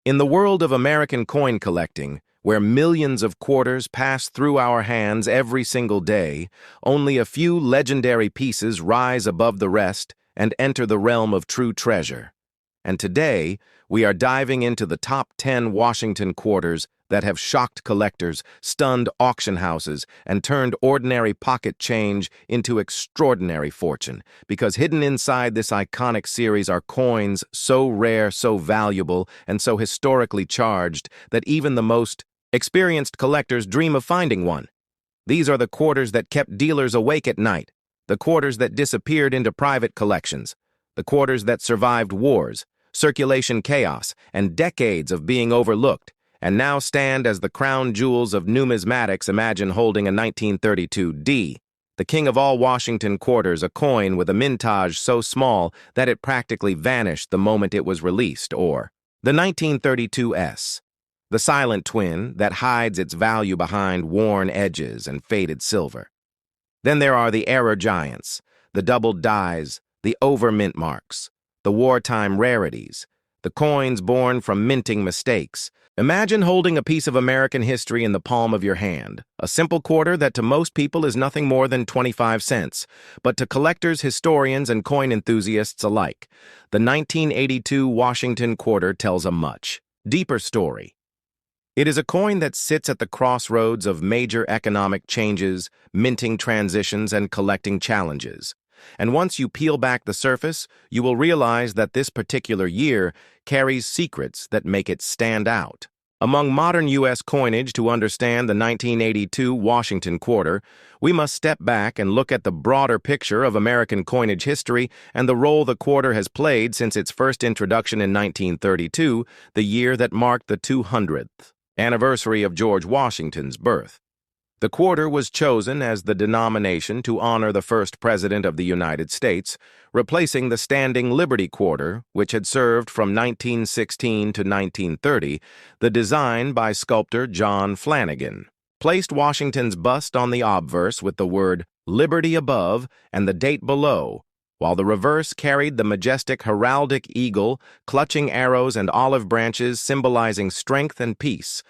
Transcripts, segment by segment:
In the world of American coin collecting, where millions of quarters pass through our hands every single day, only a few legendary pieces rise above the rest and enter the realm of true treasure. And today, we are diving into the top 10 Washington quarters that have shocked collectors, stunned auction houses, and turned ordinary pocket change into extraordinary fortune. Because hidden inside this iconic series are coins so rare, so valuable, and so historically charged that even the most experienced collectors dream of finding one. These are the quarters that kept dealers awake at night, the quarters that disappeared into private collections, the quarters that survived wars, circulation chaos, and decades of being overlooked, and now stand as the crown jewels of numismatics. Imagine holding a 1932 D, the king of all Washington quarters, a coin with a mintage so small that it practically vanished the moment it was released, or the 1932 S, the silent twin that hides its value behind worn edges and faded silver. Then there are the error giants, the doubled dies, the over-mint marks, the wartime rarities, the coins born from minting mistakes. Imagine holding a piece of American history in the palm of your hand, a simple quarter that to most people is nothing more than 25 cents, but to collectors, historians, and coin enthusiasts alike, the 1982 Washington quarter tells a much deeper story. It is a coin that sits at the crossroads of major economic changes, minting transitions, and collecting challenges. And once you peel back the surface, you will realize that this particular year carries secrets that make it stand out. Among modern U.S. coinage, to understand the 1982 Washington quarter, we must step back and look at the broader picture of American coinage history and the role the quarter has played since its first introduction in 1932, the year that marked the 200th anniversary of George Washington's birth. The quarter was chosen as the denomination to honor the first president of the United States, replacing the standing Liberty quarter, which had served from 1916 to 1930. The design by sculptor John Flanagan placed Washington's bust on the obverse with the word Liberty above and the date below, while the reverse carried the majestic heraldic eagle, clutching arrows and olive branches symbolizing strength and peace.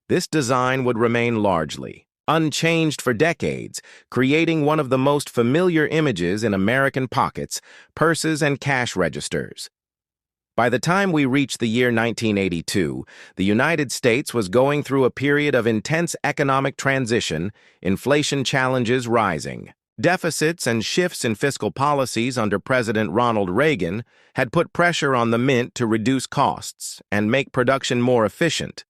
This design would remain largely unchanged for decades, creating one of the most familiar images in American pockets, purses, and cash registers. By the time we reached the year 1982, the United States was going through a period of intense economic transition, inflation challenges rising. Deficits and shifts in fiscal policies under President Ronald Reagan had put pressure on the mint to reduce costs and make production more efficient.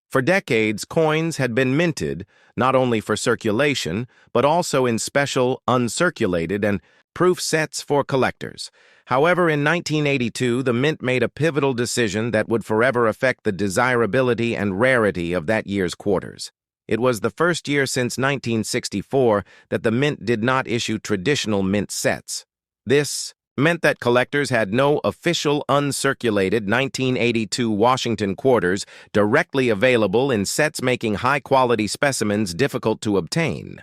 For decades, coins had been minted not only for circulation, but also in special, uncirculated, and proof sets for collectors. However, in 1982, the mint made a pivotal decision that would forever affect the desirability and rarity of that year's quarters. It was the first year since 1964 that the mint did not issue traditional mint sets. This meant that collectors had no official uncirculated 1982 Washington quarters directly available in sets, making high-quality specimens difficult to obtain.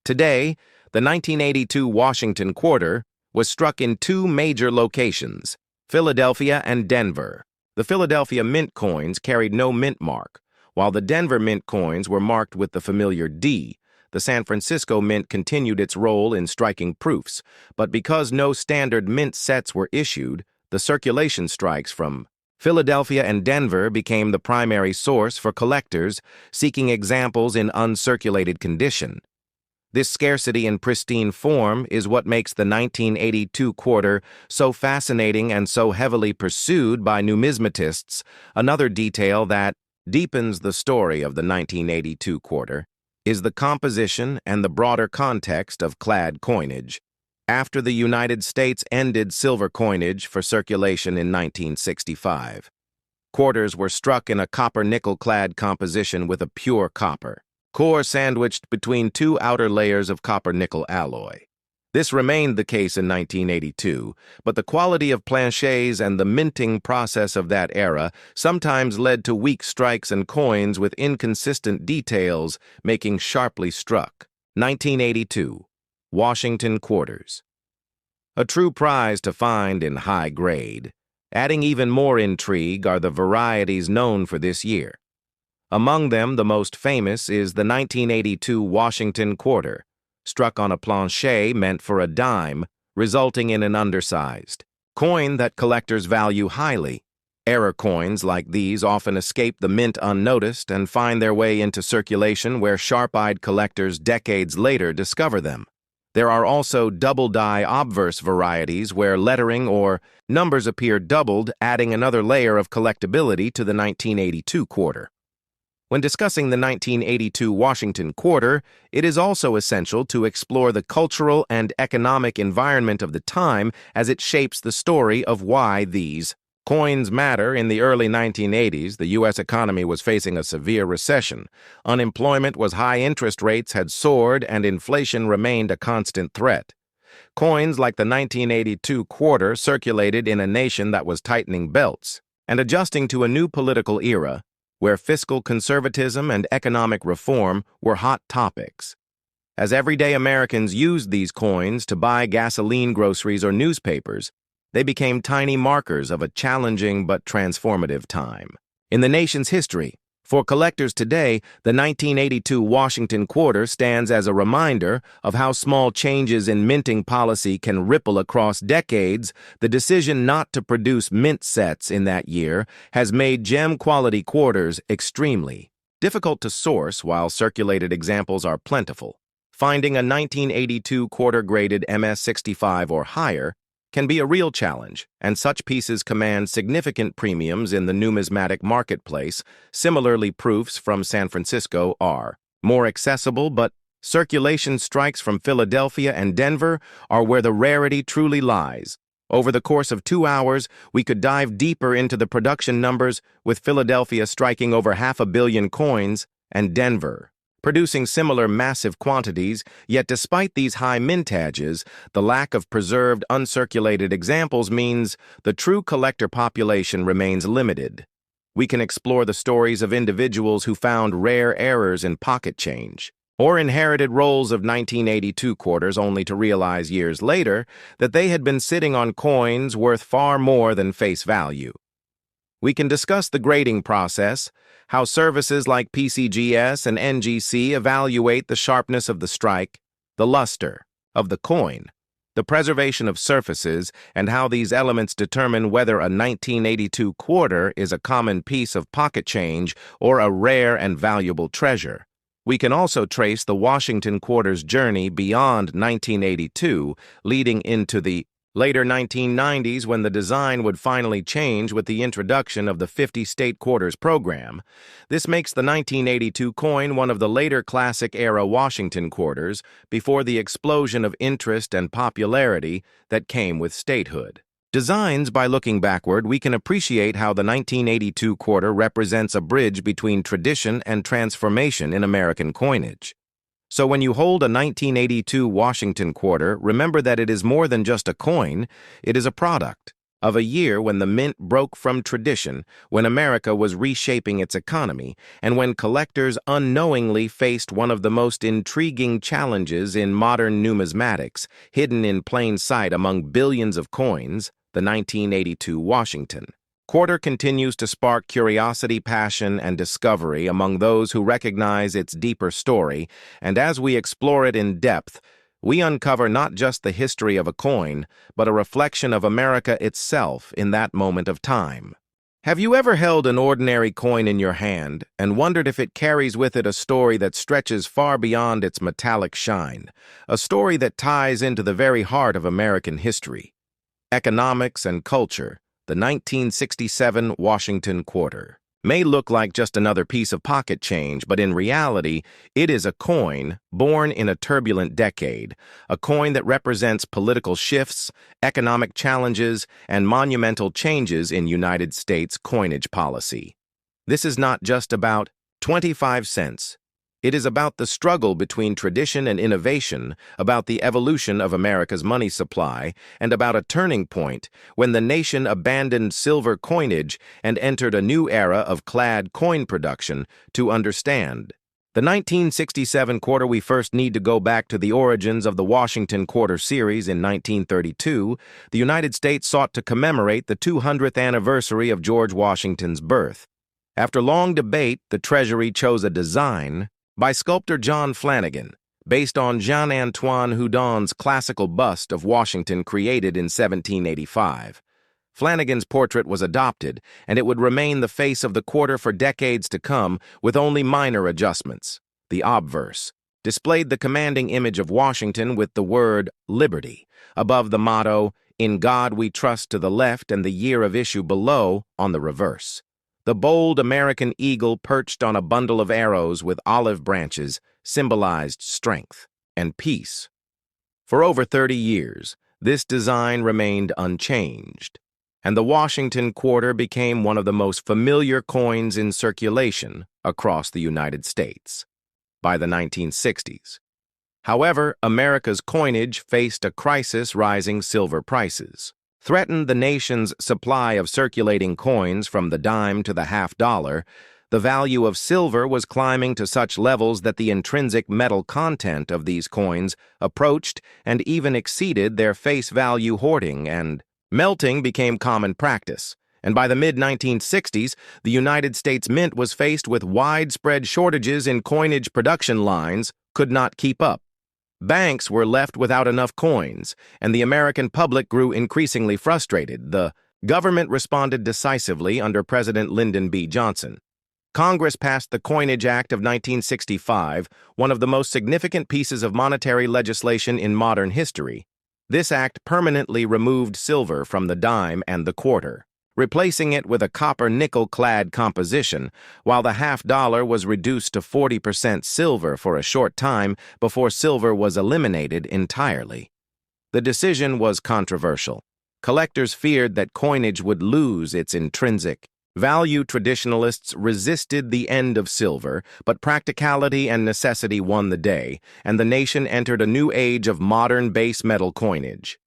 Today, the 1982 Washington quarter was struck in two major locations, Philadelphia and Denver. The Philadelphia mint coins carried no mint mark, while the Denver mint coins were marked with the familiar D. The San Francisco Mint continued its role in striking proofs, but because no standard mint sets were issued, the circulation strikes from Philadelphia and Denver became the primary source for collectors seeking examples in uncirculated condition. This scarcity in pristine form is what makes the 1982 quarter so fascinating and so heavily pursued by numismatists. Another detail that deepens the story of the 1982 quarter is the composition and the broader context of clad coinage. After the United States ended silver coinage for circulation in 1965, quarters were struck in a copper-nickel clad composition with a pure copper core sandwiched between two outer layers of copper-nickel alloy. This remained the case in 1982, but the quality of planchets and the minting process of that era sometimes led to weak strikes and coins with inconsistent details, making sharply struck. 1982. Washington quarters. A true prize to find in high grade. Adding even more intrigue are the varieties known for this year. Among them, the most famous is the 1982 Washington quarter, struck on a planchet meant for a dime, resulting in an undersized coin that collectors value highly. Error coins like these often escape the mint unnoticed and find their way into circulation where sharp-eyed collectors decades later discover them. There are also double-die obverse varieties where lettering or numbers appear doubled, adding another layer of collectability to the 1982 quarter. When discussing the 1982 Washington quarter, it is also essential to explore the cultural and economic environment of the time as it shapes the story of why these coins matter. In the early 1980s, the U.S. economy was facing a severe recession. Unemployment was high, interest rates had soared, and inflation remained a constant threat. Coins like the 1982 quarter circulated in a nation that was tightening belts and adjusting to a new political era where fiscal conservatism and economic reform were hot topics. As everyday Americans used these coins to buy gasoline, groceries, or newspapers, they became tiny markers of a challenging but transformative time in the nation's history. For collectors today, the 1982 Washington quarter stands as a reminder of how small changes in minting policy can ripple across decades. The decision not to produce mint sets in that year has made gem-quality quarters extremely difficult to source, while circulated examples are plentiful. Finding a 1982 quarter-graded MS-65 or higher can be a real challenge, and such pieces command significant premiums in the numismatic marketplace. Similarly, proofs from San Francisco are more accessible, but circulation strikes from Philadelphia and Denver are where the rarity truly lies. Over the course of 2 hours, we could dive deeper into the production numbers, with Philadelphia striking over 500 million coins and Denver producing similar massive quantities. Yet despite these high mintages, the lack of preserved, uncirculated examples means the true collector population remains limited. We can explore the stories of individuals who found rare errors in pocket change, or inherited rolls of 1982 quarters only to realize years later that they had been sitting on coins worth far more than face value. We can discuss the grading process, how services like PCGS and NGC evaluate the sharpness of the strike, the luster of the coin, the preservation of surfaces, and how these elements determine whether a 1982 quarter is a common piece of pocket change or a rare and valuable treasure. We can also trace the Washington quarter's journey beyond 1982, leading into the later 1990s, when the design would finally change with the introduction of the 50-state quarters program. This makes the 1982 coin one of the later classic-era Washington quarters before the explosion of interest and popularity that came with statehood. Designs, by looking backward, we can appreciate how the 1982 quarter represents a bridge between tradition and transformation in American coinage. So when you hold a 1982 Washington quarter, remember that it is more than just a coin. It is a product of a year when the mint broke from tradition, when America was reshaping its economy, and when collectors unknowingly faced one of the most intriguing challenges in modern numismatics, hidden in plain sight among billions of coins, the 1982 Washington quarter continues to spark curiosity, passion, and discovery among those who recognize its deeper story, and as we explore it in depth, we uncover not just the history of a coin, but a reflection of America itself in that moment of time. Have you ever held an ordinary coin in your hand and wondered if it carries with it a story that stretches far beyond its metallic shine, a story that ties into the very heart of American history, economics, and culture? The 1967 Washington quarter may look like just another piece of pocket change, but in reality, it is a coin born in a turbulent decade, a coin that represents political shifts, economic challenges, and monumental changes in United States coinage policy. This is not just about 25 cents. It is about the struggle between tradition and innovation, about the evolution of America's money supply, and about a turning point when the nation abandoned silver coinage and entered a new era of clad coin production. To understand The 1967 quarter, we first need to go back to the origins of the Washington Quarter Series in 1932. The United States sought to commemorate the 200th anniversary of George Washington's birth. After long debate, the Treasury chose a design by sculptor John Flanagan, based on Jean-Antoine Houdon's classical bust of Washington created in 1785. Flanagan's portrait was adopted, and it would remain the face of the quarter for decades to come, with only minor adjustments. The obverse displayed the commanding image of Washington with the word "Liberty" above the motto, "In God We Trust" to the left, and the year of issue below on the reverse. The bold American eagle perched on a bundle of arrows with olive branches symbolized strength and peace. For over 30 years, this design remained unchanged, and the Washington Quarter became one of the most familiar coins in circulation across the United States by the 1960s. However, America's coinage faced a crisis. Rising silver prices threatened the nation's supply of circulating coins. From the dime to the half-dollar, the value of silver was climbing to such levels that the intrinsic metal content of these coins approached and even exceeded their face value. Hoarding and melting became common practice, and by the mid-1960s, the United States Mint was faced with widespread shortages in coinage. Production lines could not keep up. Banks were left without enough coins, and the American public grew increasingly frustrated. The government responded decisively under President Lyndon B. Johnson. Congress passed the Coinage Act of 1965, one of the most significant pieces of monetary legislation in modern history. This act permanently removed silver from the dime and the quarter, replacing it with a copper-nickel-clad composition, while the half-dollar was reduced to 40% silver for a short time before silver was eliminated entirely. The decision was controversial. Collectors feared that coinage would lose its intrinsic value. Traditionalists resisted the end of silver, but practicality and necessity won the day, and the nation entered a new age of modern base metal coinage.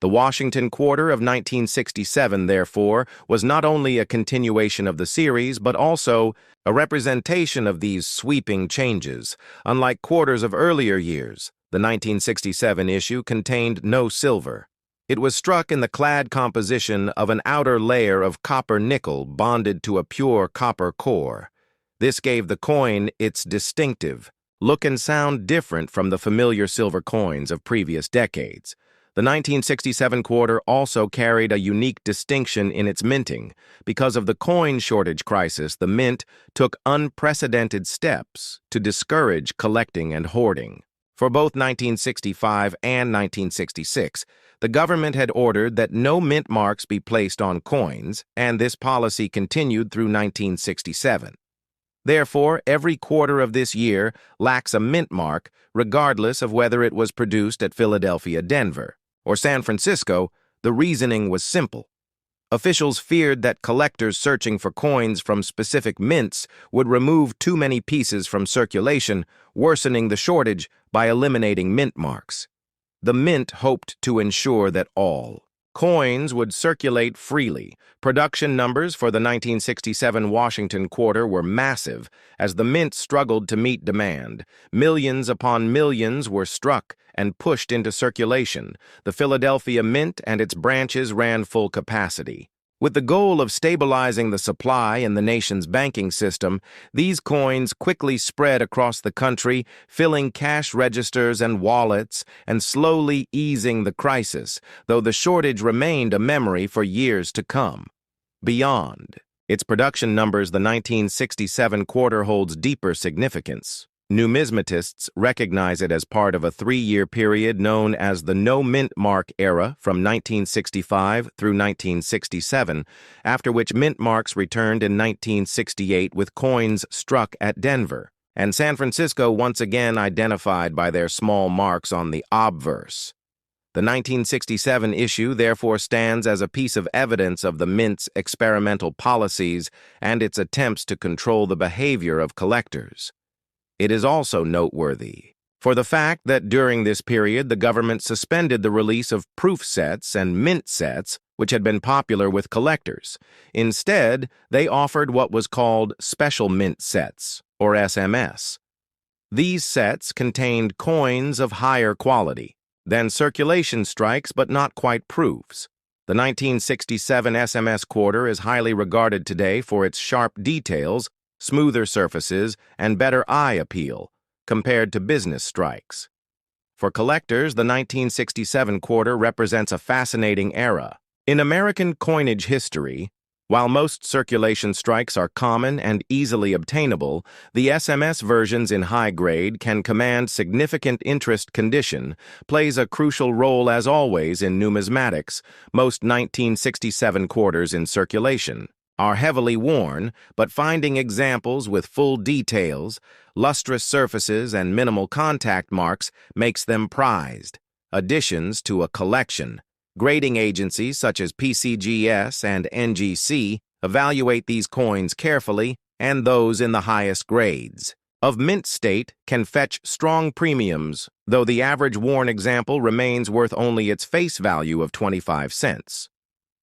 The Washington Quarter of 1967, therefore, was not only a continuation of the series, but also a representation of these sweeping changes. Unlike quarters of earlier years, the 1967 issue contained no silver. It was struck in the clad composition of an outer layer of copper-nickel bonded to a pure copper core. This gave the coin its distinctive look and sound, different from the familiar silver coins of previous decades. The 1967 quarter also carried a unique distinction in its minting. Because of the coin shortage crisis, the Mint took unprecedented steps to discourage collecting and hoarding. For both 1965 and 1966, the government had ordered that no mint marks be placed on coins, and this policy continued through 1967. Therefore, every quarter of this year lacks a mint mark, regardless of whether it was produced at Philadelphia, Denver, or San Francisco. The reasoning was simple. Officials feared that collectors searching for coins from specific mints would remove too many pieces from circulation, worsening the shortage by eliminating mint marks. The Mint hoped to ensure that all coins would circulate freely. Production numbers for the 1967 Washington Quarter were massive as the Mint struggled to meet demand. Millions upon millions were struck and pushed into circulation. The Philadelphia Mint and its branches ran full capacity. With the goal of stabilizing the supply in the nation's banking system, these coins quickly spread across the country, filling cash registers and wallets and slowly easing the crisis, though the shortage remained a memory for years to come. Beyond its production numbers, the 1967 quarter holds deeper significance. Numismatists recognize it as part of a 3-year period known as the no-mint mark era from 1965 through 1967, after which mint marks returned in 1968 with coins struck at Denver, and San Francisco once again identified by their small marks on the obverse. The 1967 issue therefore stands as a piece of evidence of the Mint's experimental policies and its attempts to control the behavior of collectors. It is also noteworthy for the fact that during this period the government suspended the release of proof sets and mint sets, which had been popular with collectors. Instead, they offered what was called special mint sets, or SMS. These sets contained coins of higher quality than circulation strikes but not quite proofs. The 1967 SMS quarter is highly regarded today for its sharp details, smoother surfaces, and better eye appeal compared to business strikes. For collectors, the 1967 quarter represents a fascinating era. In American coinage history, while most circulation strikes are common and easily obtainable, the SMS versions in high grade can command significant interest. Condition plays a crucial role as always in numismatics. Most 1967 quarters in circulation are heavily worn, but finding examples with full details, lustrous surfaces, and minimal contact marks makes them prized additions to a collection. Grading agencies such as PCGS and NGC evaluate these coins carefully, and those in the highest grades of mint state can fetch strong premiums, though the average worn example remains worth only its face value of 25 cents.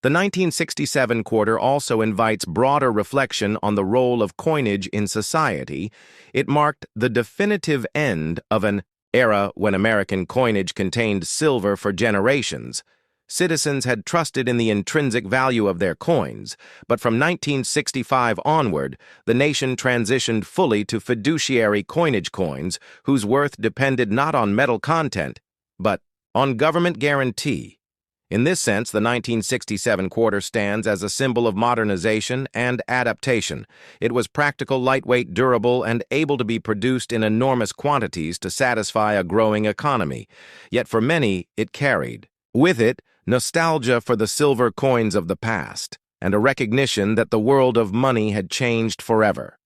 The 1967 quarter also invites broader reflection on the role of coinage in society. It marked the definitive end of an era when American coinage contained silver for generations. Citizens had trusted in the intrinsic value of their coins, but from 1965 onward, the nation transitioned fully to fiduciary coinage coins, whose worth depended not on metal content, but on government guarantee. In this sense, the 1967 quarter stands as a symbol of modernization and adaptation. It was practical, lightweight, durable, and able to be produced in enormous quantities to satisfy a growing economy. Yet for many, it carried with it nostalgia for the silver coins of the past, and a recognition that the world of money had changed forever.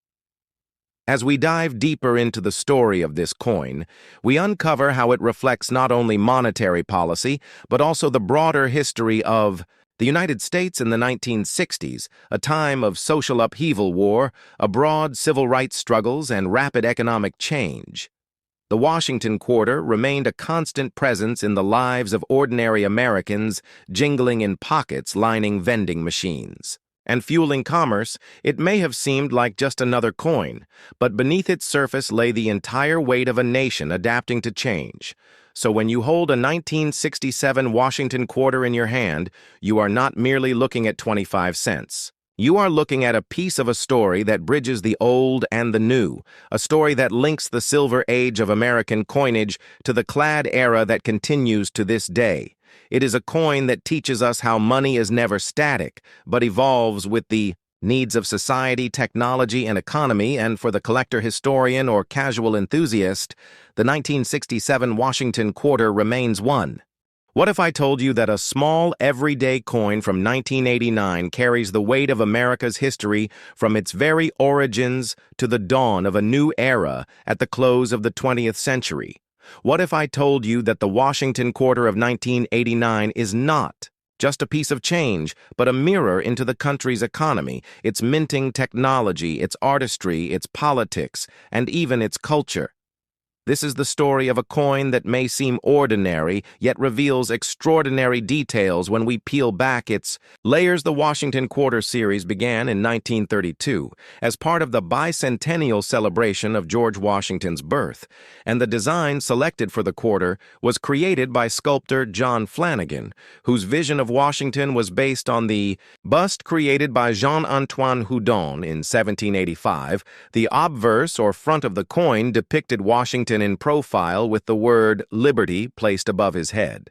As we dive deeper into the story of this coin, we uncover how it reflects not only monetary policy, but also the broader history of the United States in the 1960s, a time of social upheaval, war, abroad civil rights struggles, and rapid economic change. The Washington quarter remained a constant presence in the lives of ordinary Americans, jingling in pockets lining vending machines and fueling commerce. It may have seemed like just another coin, but beneath its surface lay the entire weight of a nation adapting to change. So when you hold a 1967 Washington quarter in your hand, you are not merely looking at 25 cents. You are looking at a piece of a story that bridges the old and the new, a story that links the silver age of American coinage to the clad era that continues to this day. It is a coin that teaches us how money is never static, but evolves with the needs of society, technology, and economy. And for the collector, historian, or casual enthusiast, the 1967 Washington quarter remains one. What if I told you that a small, everyday coin from 1989 carries the weight of America's history from its very origins to the dawn of a new era at the close of the 20th century? What if I told you that the Washington quarter of 1989 is not just a piece of change, but a mirror into the country's economy, its minting technology, its artistry, its politics, and even its culture? This is the story of a coin that may seem ordinary, yet reveals extraordinary details when we peel back its layers. The Washington Quarter series began in 1932 as part of the bicentennial celebration of George Washington's birth, and the design selected for the quarter was created by sculptor John Flanagan, whose vision of Washington was based on the bust created by Jean-Antoine Houdon in 1785. The obverse, or front of the coin, depicted Washington in profile with the word liberty placed above his head.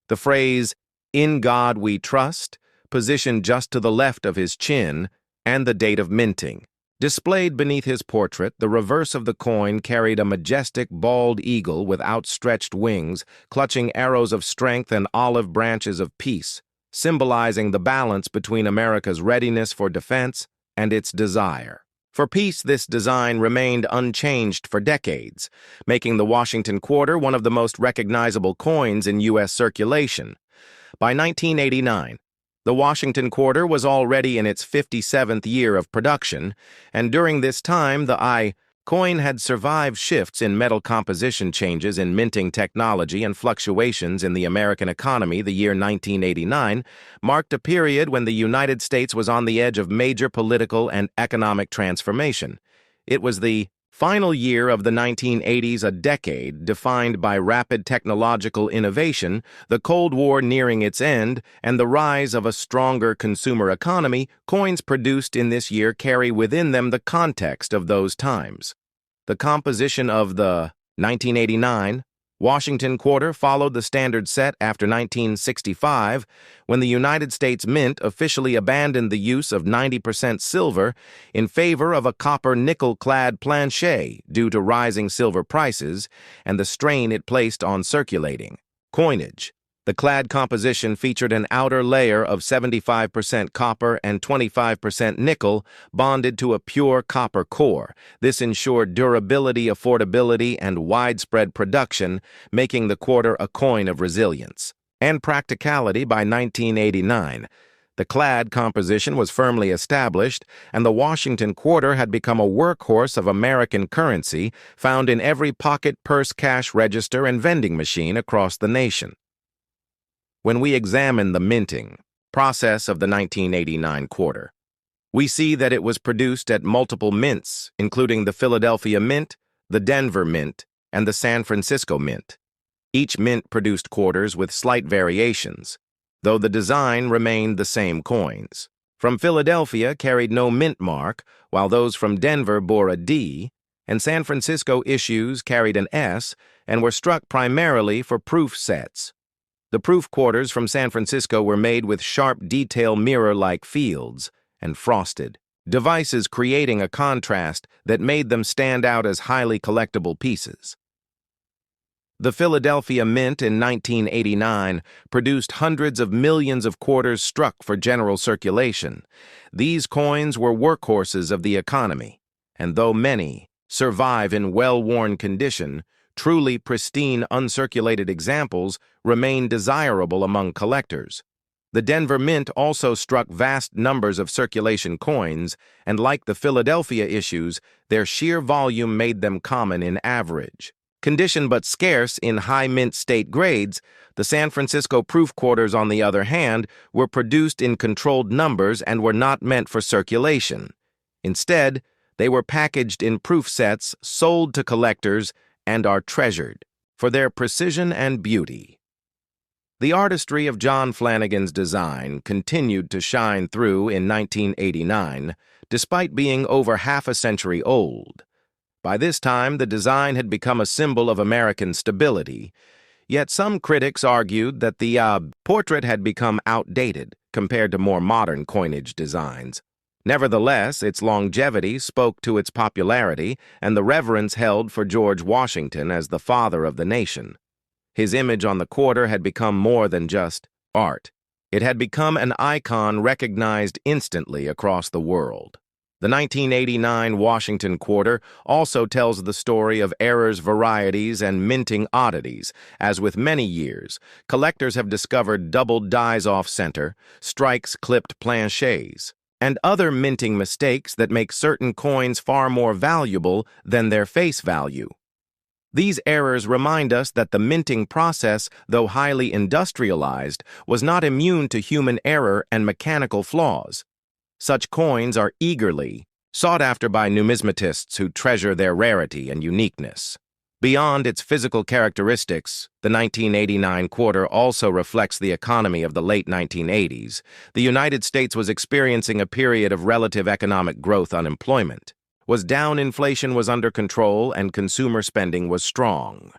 The phrase, "In God we trust," positioned just to the left of his chin, and the date of minting. Displayed beneath his portrait, the reverse of the coin carried a majestic bald eagle with outstretched wings, clutching arrows of strength and olive branches of peace, symbolizing the balance between America's readiness for defense and its desire for peace. This design remained unchanged for decades, making the Washington Quarter one of the most recognizable coins in U.S. circulation. By 1989, the Washington Quarter was already in its 57th year of production, and during this time, the coin had survived shifts in metal composition, changes in minting technology, and fluctuations in the American economy. The year 1989 marked a period when the United States was on the edge of major political and economic transformation. It was the Final year of the 1980s, a decade defined by rapid technological innovation, the Cold War nearing its end, and the rise of a stronger consumer economy, coins produced in this year carry within them the context of those times. The composition of the 1989 Washington quarter followed the standard set after 1965, when the United States Mint officially abandoned the use of 90% silver in favor of a copper nickel-clad planchet due to rising silver prices and the strain it placed on circulating coinage. The clad composition featured an outer layer of 75% copper and 25% nickel bonded to a pure copper core. This ensured durability, affordability, and widespread production, making the quarter a coin of resilience and practicality. By 1989, the clad composition was firmly established, and the Washington quarter had become a workhorse of American currency found in every pocket, purse, cash register, and vending machine across the nation. When we examine the minting process of the 1989 quarter, we see that it was produced at multiple mints, including the Philadelphia Mint, the Denver Mint, and the San Francisco Mint. Each mint produced quarters with slight variations, though the design remained the same coins. From Philadelphia carried no mint mark, while those from Denver bore a D, and San Francisco issues carried an S and were struck primarily for proof sets. The proof quarters from San Francisco were made with sharp detail mirror-like fields and frosted devices, creating a contrast that made them stand out as highly collectible pieces. The Philadelphia Mint in 1989 produced hundreds of millions of quarters struck for general circulation. These coins were workhorses of the economy, and though many survive in well-worn condition, truly pristine uncirculated examples remain desirable among collectors. The Denver Mint also struck vast numbers of circulation coins, and like the Philadelphia issues, their sheer volume made them common in average condition but scarce in high mint state grades. The San Francisco proof quarters, on the other hand, were produced in controlled numbers and were not meant for circulation. Instead, they were packaged in proof sets, sold to collectors, and are treasured for their precision and beauty. The artistry of John Flanagan's design continued to shine through in 1989, despite being over half a century old. By this time, the design had become a symbol of American stability, yet some critics argued that the portrait had become outdated compared to more modern coinage designs. Nevertheless, its longevity spoke to its popularity and the reverence held for George Washington as the father of the nation. His image on the quarter had become more than just art. It had become an icon recognized instantly across the world. The 1989 Washington quarter also tells the story of errors, varieties, and minting oddities. As with many years, collectors have discovered doubled dies off-center, strikes clipped planchets, and other minting mistakes that make certain coins far more valuable than their face value. These errors remind us that the minting process, though highly industrialized, was not immune to human error and mechanical flaws. Such coins are eagerly sought after by numismatists who treasure their rarity and uniqueness. Beyond its physical characteristics, the 1989 quarter also reflects the economy of the late 1980s. The United States was experiencing a period of relative economic growth. Unemployment was down, inflation was under control, and consumer spending was strong.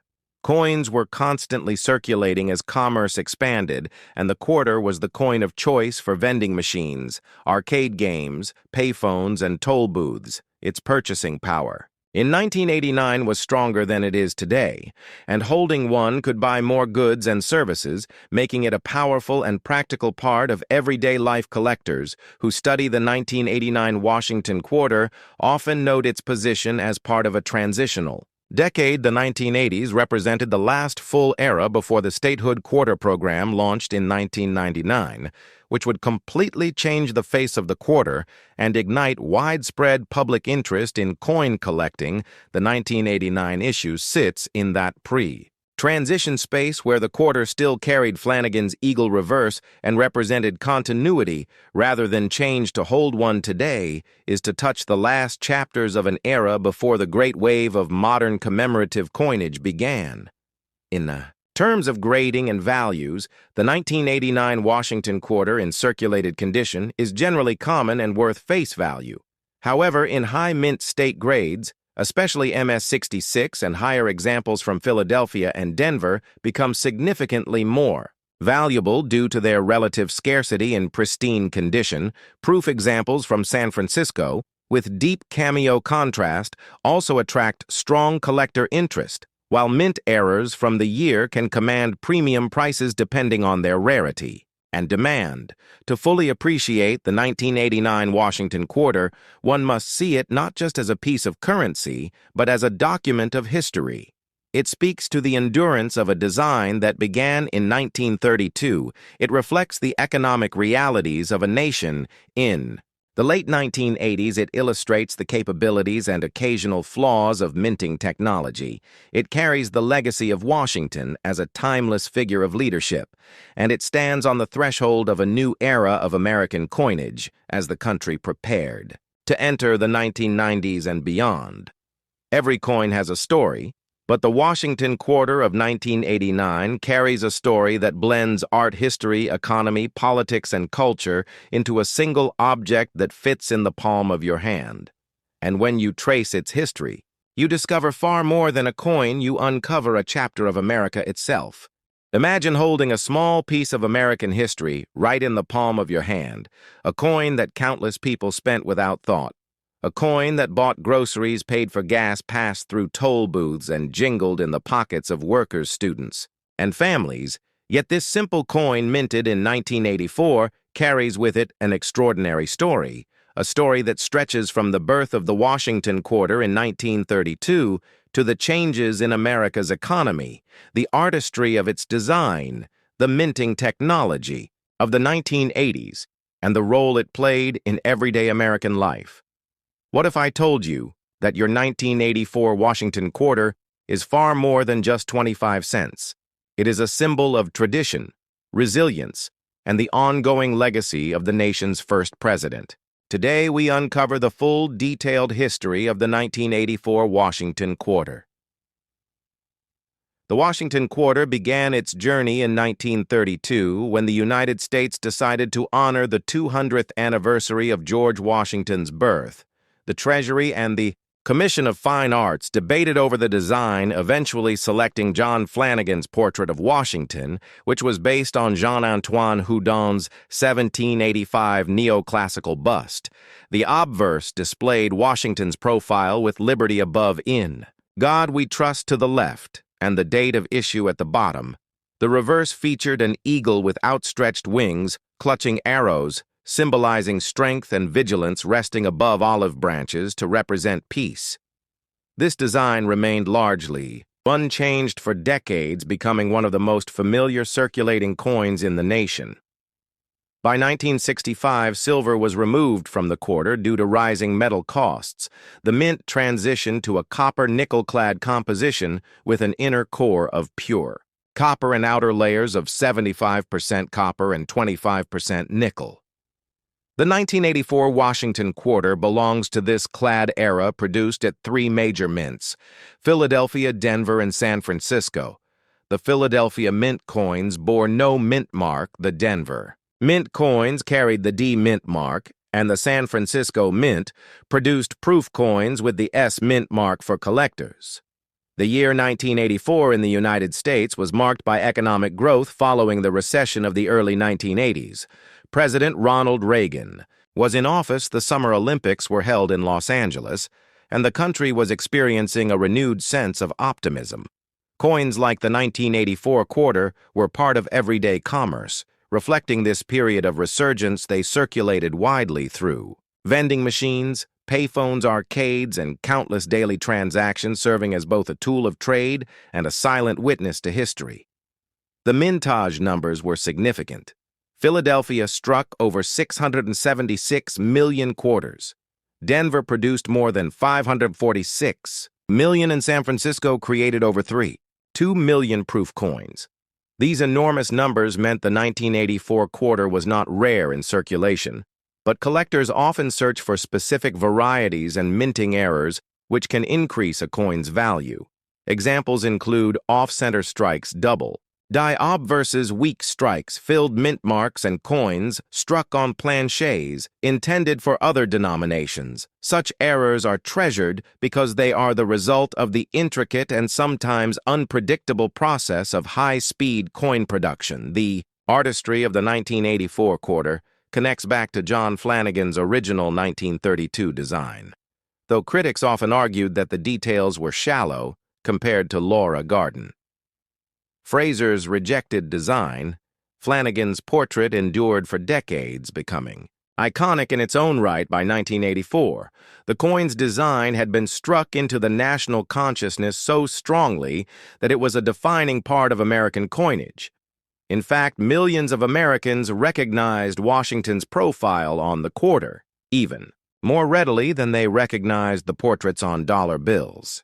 Coins were constantly circulating as commerce expanded, and the quarter was the coin of choice for vending machines, arcade games, payphones, and toll booths. Its purchasing power in 1989 was stronger than it is today, and holding one could buy more goods and services, making it a powerful and practical part of everyday life. Collectors who study the 1989 Washington quarter often note its position as part of a transitional decade. The 1980s represented the last full era before the statehood quarter program launched in 1999, which would completely change the face of the quarter and ignite widespread public interest in coin collecting. The 1989 issue sits in that pre transition space where the quarter still carried Flanagan's eagle reverse and represented continuity rather than change to hold one today, is to touch the last chapters of an era before the great wave of modern commemorative coinage began. In terms of grading and values, the 1989 Washington quarter in circulated condition is generally common and worth face value. However, in high mint state grades, especially MS-66 and higher examples from Philadelphia and Denver, become significantly more valuable due to their relative scarcity in pristine condition. Proof examples from San Francisco, with deep cameo contrast, also attract strong collector interest, while mint errors from the year can command premium prices depending on their rarity and demand. To fully appreciate the 1989 Washington quarter, one must see it not just as a piece of currency, but as a document of history. It speaks to the endurance of a design that began in 1932. It reflects the economic realities of a nation in the late 1980s. It illustrates the capabilities and occasional flaws of minting technology. It carries the legacy of Washington as a timeless figure of leadership, and it stands on the threshold of a new era of American coinage as the country prepared to enter the 1990s and beyond. Every coin has a story, but the Washington quarter of 1989 carries a story that blends art history, economy, politics, and culture into a single object that fits in the palm of your hand. And when you trace its history, you discover far more than a coin. You uncover a chapter of America itself. Imagine holding a small piece of American history right in the palm of your hand, a coin that countless people spent without thought. A coin that bought groceries, paid for gas, passed through toll booths, and jingled in the pockets of workers, students, and families. Yet this simple coin, minted in 1984, carries with it an extraordinary story, a story that stretches from the birth of the Washington quarter in 1932 to the changes in America's economy, the artistry of its design, the minting technology of the 1980s, and the role it played in everyday American life. What if I told you that your 1984 Washington quarter is far more than just 25 cents? It is a symbol of tradition, resilience, and the ongoing legacy of the nation's first president. Today, we uncover the full, detailed history of the 1984 Washington quarter. The Washington quarter began its journey in 1932 when the United States decided to honor the 200th anniversary of George Washington's birth. The Treasury and the Commission of Fine Arts debated over the design, eventually selecting John Flanagan's portrait of Washington, which was based on Jean-Antoine Houdon's 1785 neoclassical bust. The obverse displayed Washington's profile with liberty above in God We Trust to the left, and the date of issue at the bottom. The reverse featured an eagle with outstretched wings, clutching arrows, symbolizing strength and vigilance, resting above olive branches to represent peace. This design remained largely unchanged for decades, becoming one of the most familiar circulating coins in the nation. By 1965, silver was removed from the quarter due to rising metal costs. The mint transitioned to a copper-nickel-clad composition with an inner core of pure copper and outer layers of 75% copper and 25% nickel. The 1984 Washington quarter belongs to this clad era, produced at three major mints: Philadelphia, Denver, and San Francisco. The Philadelphia mint coins bore no mint mark. The Denver mint coins carried the D mint mark, and the San Francisco mint produced proof coins with the S mint mark for collectors. The year 1984 in the United States was marked by economic growth following the recession of the early 1980s. President Ronald Reagan was in office. The Summer Olympics were held in Los Angeles, and the country was experiencing a renewed sense of optimism. Coins like the 1984 quarter were part of everyday commerce. Reflecting this period of resurgence, they circulated widely through vending machines, payphones, arcades, and countless daily transactions, serving as both a tool of trade and a silent witness to history. The mintage numbers were significant. Philadelphia struck over 676 million quarters. Denver produced more than 546 million, and San Francisco created over 3 2 million proof coins. These enormous numbers meant the 1984 quarter was not rare in circulation, but collectors often search for specific varieties and minting errors which can increase a coin's value. Examples include off-center strikes double, die-obverse weak strikes, filled mint marks, and coins struck on planchets intended for other denominations. Such errors are treasured because they are the result of the intricate and sometimes unpredictable process of high-speed coin production. The artistry of the 1984 quarter connects back to John Flanagan's original 1932 design, though critics often argued that the details were shallow compared to Laura Garden. Fraser's rejected design, Flanagan's portrait endured for decades, becoming iconic in its own right by 1984. The coin's design had been struck into the national consciousness so strongly that it was a defining part of American coinage. In fact, millions of Americans recognized Washington's profile on the quarter, even more readily than they recognized the portraits on dollar bills.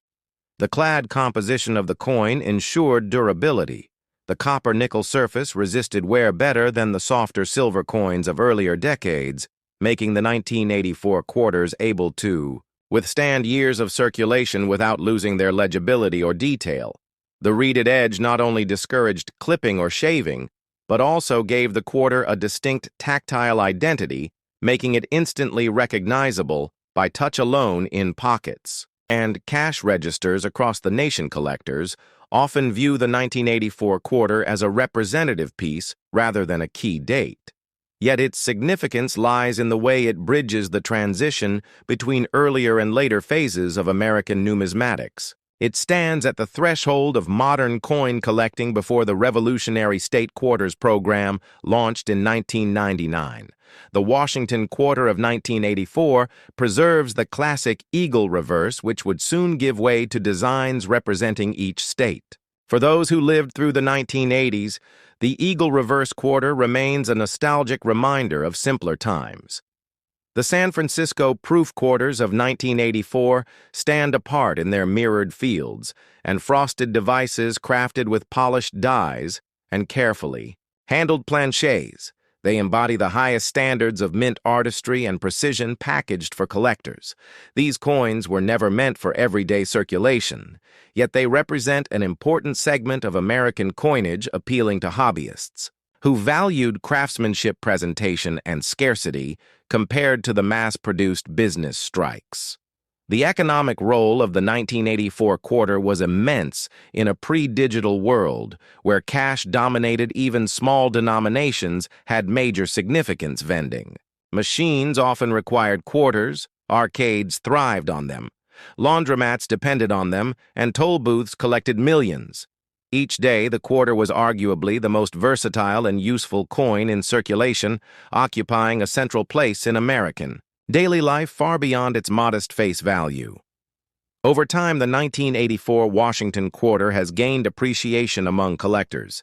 The clad composition of the coin ensured durability. The copper-nickel surface resisted wear better than the softer silver coins of earlier decades, making the 1984 quarters able to withstand years of circulation without losing their legibility or detail. The reeded edge not only discouraged clipping or shaving, but also gave the quarter a distinct tactile identity, making it instantly recognizable by touch alone in pockets. And cash registers across the nation. Collectors often view the 1984 quarter as a representative piece rather than a key date. Yet its significance lies in the way it bridges the transition between earlier and later phases of American numismatics. It stands at the threshold of modern coin collecting before the revolutionary state quarters program launched in 1999. The Washington quarter of 1984 preserves the classic eagle reverse, which would soon give way to designs representing each state. For those who lived through the 1980s, the eagle reverse quarter remains a nostalgic reminder of simpler times. The San Francisco proof quarters of 1984 stand apart in their mirrored fields and frosted devices crafted with polished dies and carefully handled planchets. They embody the highest standards of mint artistry and precision packaged for collectors. These coins were never meant for everyday circulation, yet they represent an important segment of American coinage appealing to hobbyists who valued craftsmanship, presentation, and scarcity compared to the mass-produced business strikes. The economic role of the 1984 quarter was immense in a pre-digital world where cash dominated. Even small denominations had major significance. Vending machines often required quarters, arcades thrived on them, laundromats depended on them, and toll booths collected millions. Each day, the quarter was arguably the most versatile and useful coin in circulation, occupying a central place in American daily life far beyond its modest face value. Over time, the 1984 Washington quarter has gained appreciation among collectors,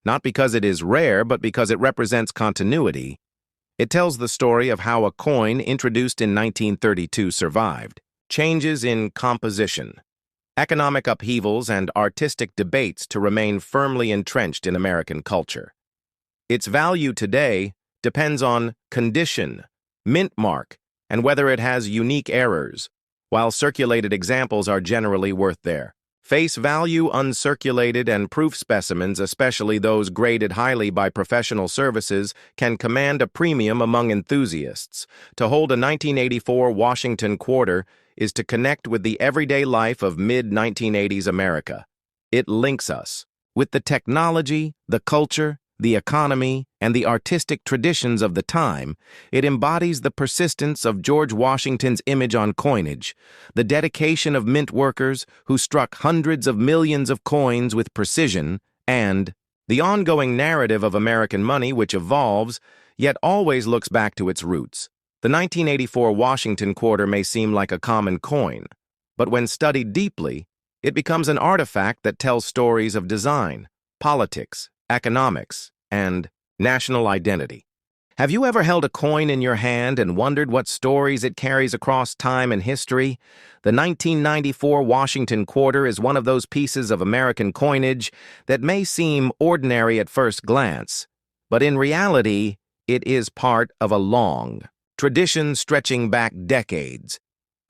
not because it is rare, but because it represents continuity. It tells the story of how a coin introduced in 1932 survived, changes in composition, economic upheavals, and artistic debates to remain firmly entrenched in American culture. Its value today depends on condition, mint mark, and whether it has unique errors, while circulated examples are generally worth their face value. Uncirculated and proof specimens, especially those graded highly by professional services, can command a premium among enthusiasts. To hold a 1984 Washington quarter is to connect with the everyday life of mid-1980s America. It links us with the technology, the culture, the economy, and the artistic traditions of the time. It embodies the persistence of George Washington's image on coinage, the dedication of mint workers who struck hundreds of millions of coins with precision, and the ongoing narrative of American money which evolves, yet always looks back to its roots. The 1984 Washington quarter may seem like a common coin, but when studied deeply, it becomes an artifact that tells stories of design, politics, economics, and national identity. Have you ever held a coin in your hand and wondered what stories it carries across time and history? The 1994 Washington quarter is one of those pieces of American coinage that may seem ordinary at first glance, but in reality, it is part of a long tradition stretching back decades,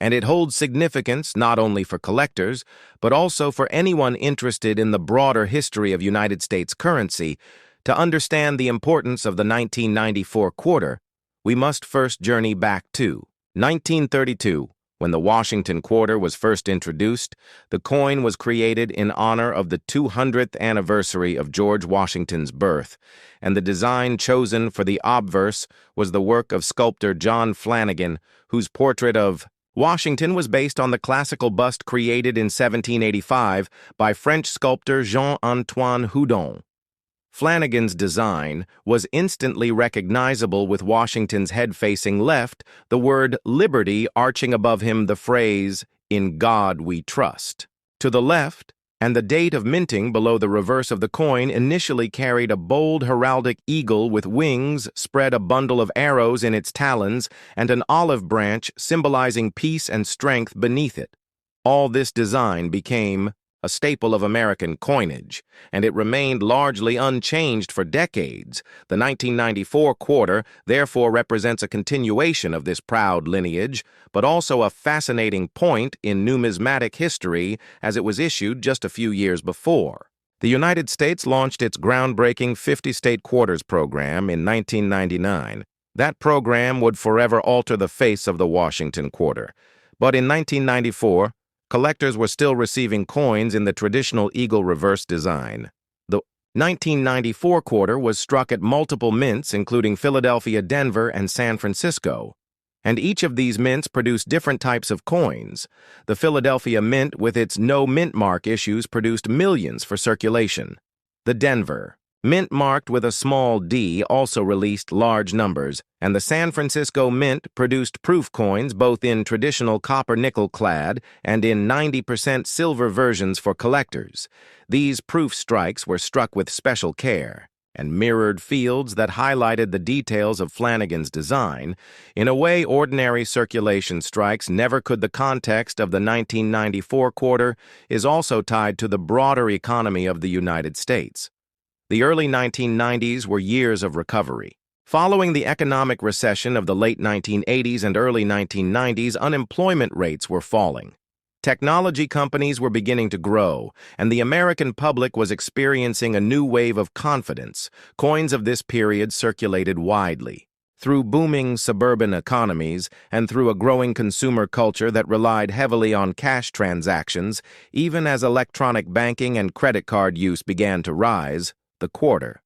and it holds significance not only for collectors, but also for anyone interested in the broader history of United States currency. To understand the importance of the 1994 quarter, we must first journey back to 1932. When the Washington quarter was first introduced, the coin was created in honor of the 200th anniversary of George Washington's birth, and the design chosen for the obverse was the work of sculptor John Flanagan, whose portrait of Washington was based on the classical bust created in 1785 by French sculptor Jean-Antoine Houdon. Flanagan's design was instantly recognizable, with Washington's head facing left, the word liberty arching above him, the phrase, "In God we trust." To the left, and the date of minting below the reverse of the coin initially carried a bold heraldic eagle with wings, spread a bundle of arrows in its talons, and an olive branch symbolizing peace and strength beneath it. All this design became a staple of American coinage, and it remained largely unchanged for decades. The 1994 quarter therefore represents a continuation of this proud lineage, but also a fascinating point in numismatic history, as it was issued just a few years before. The United States launched its groundbreaking 50-state quarters program in 1999. That program would forever alter the face of the Washington quarter. But in 1994, collectors were still receiving coins in the traditional eagle reverse design. The 1994 quarter was struck at multiple mints, including Philadelphia, Denver, and San Francisco, and each of these mints produced different types of coins. The Philadelphia Mint, with its no mint mark issues, produced millions for circulation. The Denver Mint, marked with a small d, also released large numbers, and the San Francisco Mint produced proof coins both in traditional copper-nickel clad and in 90% silver versions for collectors. These proof strikes were struck with special care and mirrored fields that highlighted the details of Flanagan's design. In a way ordinary circulation strikes never could. The context of the 1994 quarter is also tied to the broader economy of the United States. The early 1990s were years of recovery. Following the economic recession of the late 1980s and early 1990s, unemployment rates were falling. Technology companies were beginning to grow, and the American public was experiencing a new wave of confidence. Coins of this period circulated widely. Through booming suburban economies and through a growing consumer culture that relied heavily on cash transactions, even as electronic banking and credit card use began to rise, the quarter,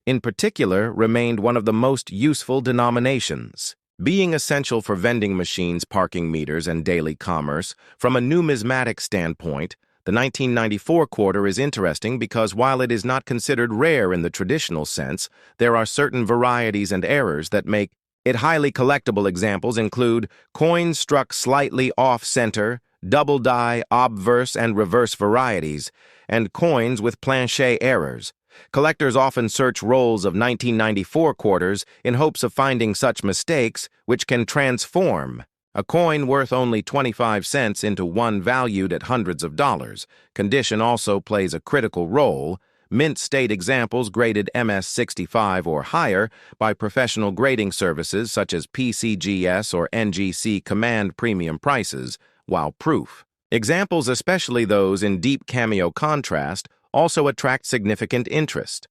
in particular, remained one of the most useful denominations. Being essential for vending machines, parking meters, and daily commerce, from a numismatic standpoint, the 1994 quarter is interesting because while it is not considered rare in the traditional sense, there are certain varieties and errors that make it highly collectible. Examples include coins struck slightly off-center, double die, obverse, and reverse varieties, and coins with planchet errors. Collectors often search rolls of 1994 quarters in hopes of finding such mistakes, which can transform a coin worth only 25 cents into one valued at hundreds of dollars. Condition also plays a critical role. Mint state examples graded MS-65 or higher by professional grading services such as PCGS or NGC command premium prices, while proof examples, especially those in deep cameo contrast, also attract significant interest.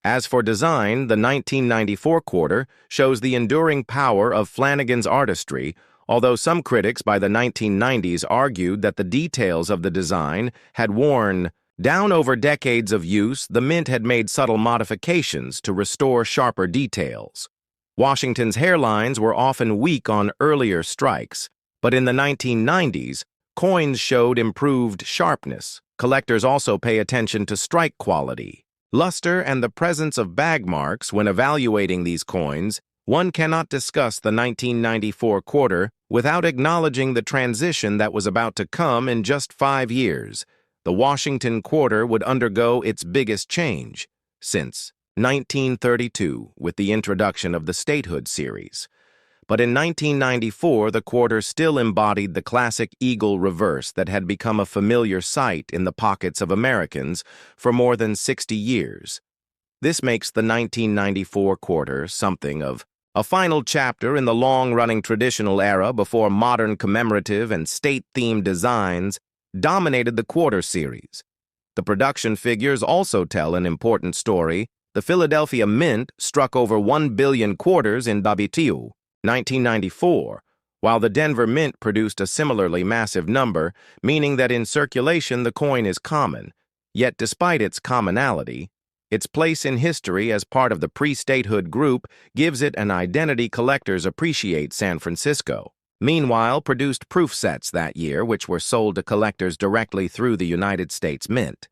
As for design, the 1994 quarter shows the enduring power of Flanagan's artistry, although some critics by the 1990s argued that the details of the design had worn down over decades of use. The mint had made subtle modifications to restore sharper details. Washington's hairlines were often weak on earlier strikes, but in the 1990s, coins showed improved sharpness. Collectors also pay attention to strike quality, luster, and the presence of bag marks when evaluating these coins. One cannot discuss the 1994 quarter without acknowledging the transition that was about to come in just 5 years. The Washington quarter would undergo its biggest change since 1932, with the introduction of the statehood series. But in 1994, the quarter still embodied the classic eagle reverse that had become a familiar sight in the pockets of Americans for more than 60 years. This makes the 1994 quarter something of a final chapter in the long-running traditional era before modern commemorative and state-themed designs dominated the quarter series. The production figures also tell an important story. The Philadelphia Mint struck over 1 billion quarters in WTU, 1994, while the Denver Mint produced a similarly massive number, meaning that in circulation the coin is common. Yet despite its commonality, its place in history as part of the pre-statehood group gives it an identity collectors appreciate. San Francisco, meanwhile, produced proof sets that year which were sold to collectors directly through the United States Mint.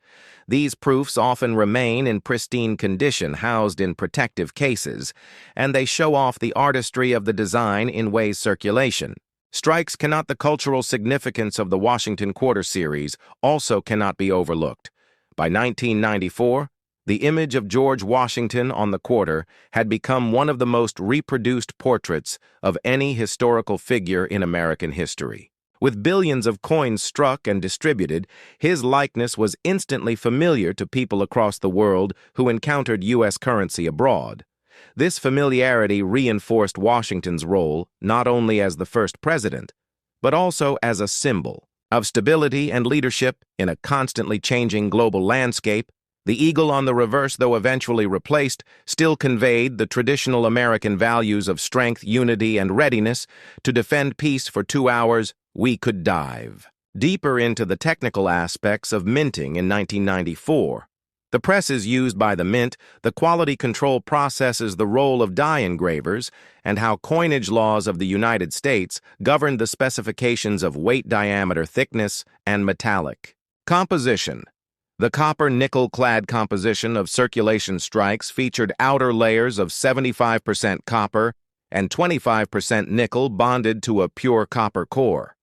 These proofs often remain in pristine condition, housed in protective cases, and they show off the artistry of the design in ways circulation. Strikes cannot. The cultural significance of the Washington Quarter series also cannot be overlooked. By 1994, the image of George Washington on the quarter had become one of the most reproduced portraits of any historical figure in American history. With billions of coins struck and distributed, his likeness was instantly familiar to people across the world who encountered U.S. currency abroad. This familiarity reinforced Washington's role not only as the first president, but also as a symbol of stability and leadership in a constantly changing global landscape. The eagle on the reverse, though eventually replaced, still conveyed the traditional American values of strength, unity, and readiness to defend peace for 2 hours. We could dive deeper into the technical aspects of minting in 1994. The presses used by the Mint, the quality control processes, the role of die engravers, and how coinage laws of the United States governed the specifications of weight, diameter, thickness, and metallic composition. The copper-nickel-clad composition of circulation strikes featured outer layers of 75% copper and 25% nickel bonded to a pure copper core.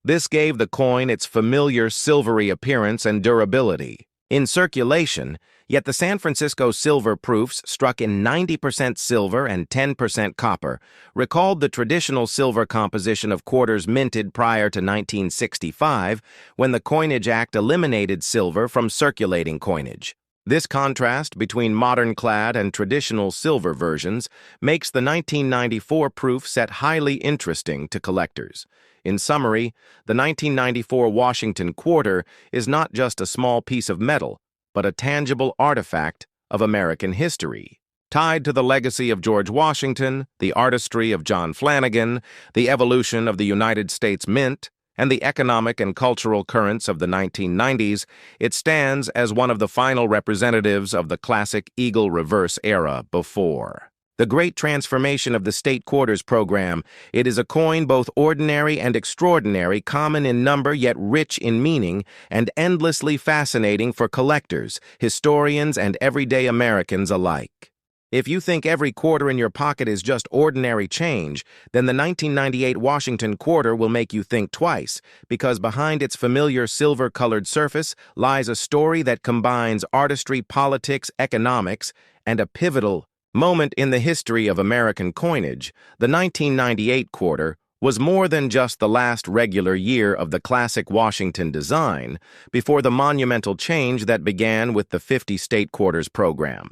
This gave the coin its familiar silvery appearance and durability. In circulation, yet the San Francisco silver proofs, struck in 90% silver and 10% copper, recalled the traditional silver composition of quarters minted prior to 1965, when the Coinage Act eliminated silver from circulating coinage. This contrast between modern-clad and traditional silver versions makes the 1994 proof set highly interesting to collectors. In summary, the 1994 Washington Quarter is not just a small piece of metal, but a tangible artifact of American history, tied to the legacy of George Washington, the artistry of John Flanagan, the evolution of the United States Mint, and the economic and cultural currents of the 1990s. It stands as one of the final representatives of the classic eagle reverse era before the great transformation of the state quarters program. It is a coin both ordinary and extraordinary, common in number yet rich in meaning, and endlessly fascinating for collectors, historians, and everyday Americans alike. If you think every quarter in your pocket is just ordinary change, then the 1998 Washington Quarter will make you think twice, because behind its familiar silver-colored surface lies a story that combines artistry, politics, economics, and a pivotal moment in the history of American coinage. The 1998 quarter was more than just the last regular year of the classic Washington design before the monumental change that began with the 50 state quarters program.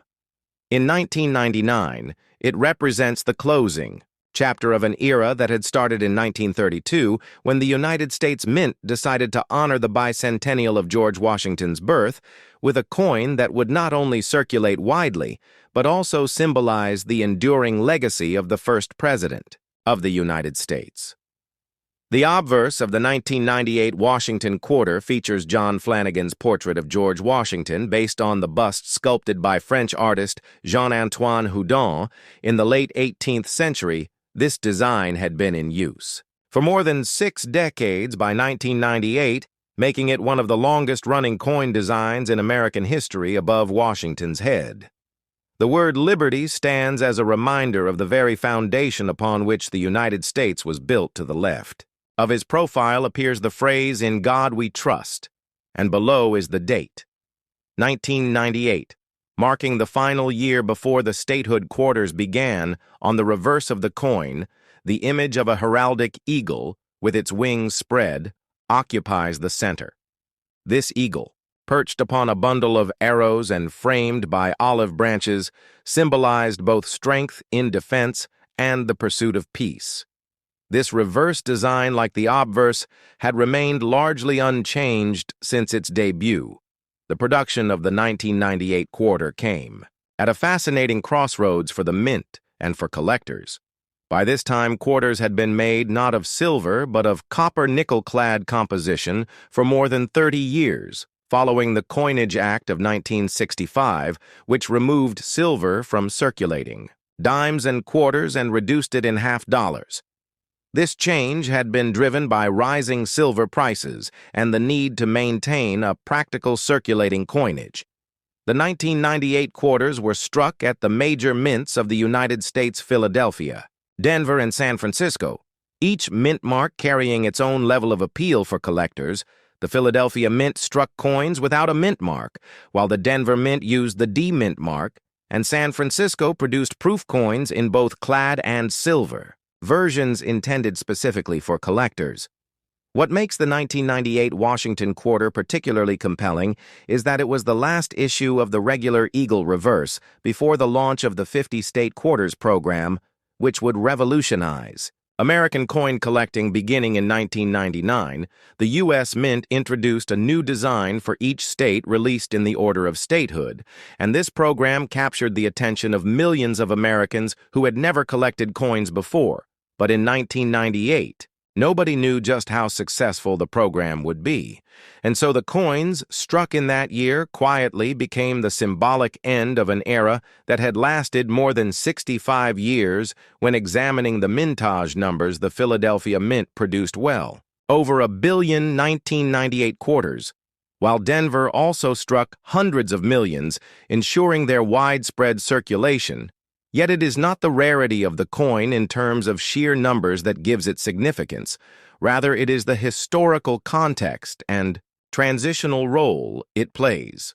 In 1999, it represents the closing chapter of an era that had started in 1932 when the United States Mint decided to honor the bicentennial of George Washington's birth with a coin that would not only circulate widely, but also symbolize the enduring legacy of the first president of the United States. The obverse of the 1998 Washington Quarter features John Flanagan's portrait of George Washington based on the bust sculpted by French artist Jean-Antoine Houdon in the late 18th century. This design had been in use for more than 6 decades by 1998, making it one of the longest-running coin designs in American history above Washington's head. The word liberty stands as a reminder of the very foundation upon which the United States was built. To the left of his profile appears the phrase, "In God we trust," and below is the date, 1998, marking the final year before the statehood quarters began. On the reverse of the coin, the image of a heraldic eagle, with its wings spread, occupies the center. This eagle, perched upon a bundle of arrows and framed by olive branches, symbolized both strength in defense and the pursuit of peace. This reverse design, like the obverse, had remained largely unchanged since its debut. The production of the 1998 quarter came at a fascinating crossroads for the mint and for collectors. By this time, quarters had been made not of silver but of copper-nickel-clad composition for more than 30 years, following the Coinage Act of 1965, which removed silver from circulating dimes and quarters and reduced it in half-dollars. This change had been driven by rising silver prices and the need to maintain a practical circulating coinage. The 1998 quarters were struck at the major mints of the United States: Philadelphia, Denver, and San Francisco, each mint mark carrying its own level of appeal for collectors. The Philadelphia Mint struck coins without a mint mark, while the Denver Mint used the D-Mint mark, and San Francisco produced proof coins in both clad and silver, versions intended specifically for collectors. What makes the 1998 Washington quarter particularly compelling is that it was the last issue of the regular Eagle reverse before the launch of the 50-state quarters program, which would revolutionize American coin collecting. Beginning in 1999, the U.S. Mint introduced a new design for each state released in the order of statehood, and this program captured the attention of millions of Americans who had never collected coins before. But in 1998, nobody knew just how successful the program would be, and so the coins struck in that year quietly became the symbolic end of an era that had lasted more than 65 years. When examining the mintage numbers, the Philadelphia Mint produced well over 1 billion 1998 quarters, while Denver also struck hundreds of millions, ensuring their widespread circulation. Yet it is not the rarity of the coin in terms of sheer numbers that gives it significance. Rather, it is the historical context and transitional role it plays.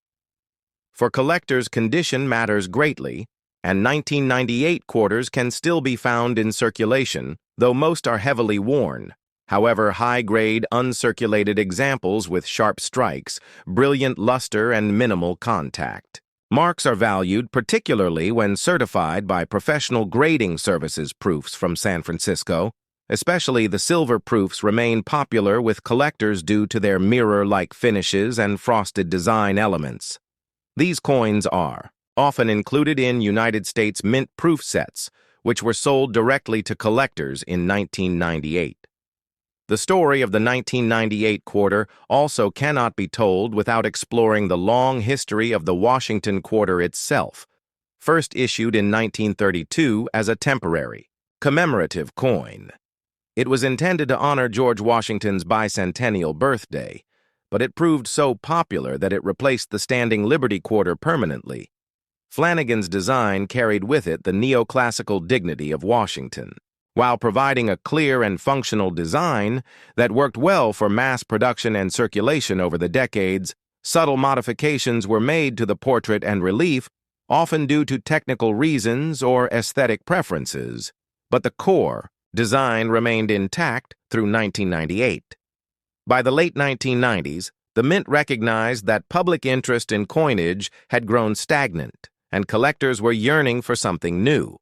For collectors, condition matters greatly, and 1998 quarters can still be found in circulation, though most are heavily worn. However, high-grade, uncirculated examples with sharp strikes, brilliant luster, and minimal contact marks are valued, particularly when certified by professional grading services. Proofs from San Francisco, especially the silver proofs, remain popular with collectors due to their mirror-like finishes and frosted design elements. These coins are often included in United States Mint proof sets, which were sold directly to collectors in 1998. The story of the 1998 quarter also cannot be told without exploring the long history of the Washington quarter itself. First issued in 1932 as a temporary, commemorative coin, it was intended to honor George Washington's bicentennial birthday, but it proved so popular that it replaced the standing Liberty quarter permanently. Flanagan's design carried with it the neoclassical dignity of Washington, while providing a clear and functional design that worked well for mass production and circulation over the decades. Subtle modifications were made to the portrait and relief, often due to technical reasons or aesthetic preferences, but the core design remained intact through 1998. By the late 1990s, the Mint recognized that public interest in coinage had grown stagnant, and collectors were yearning for something new.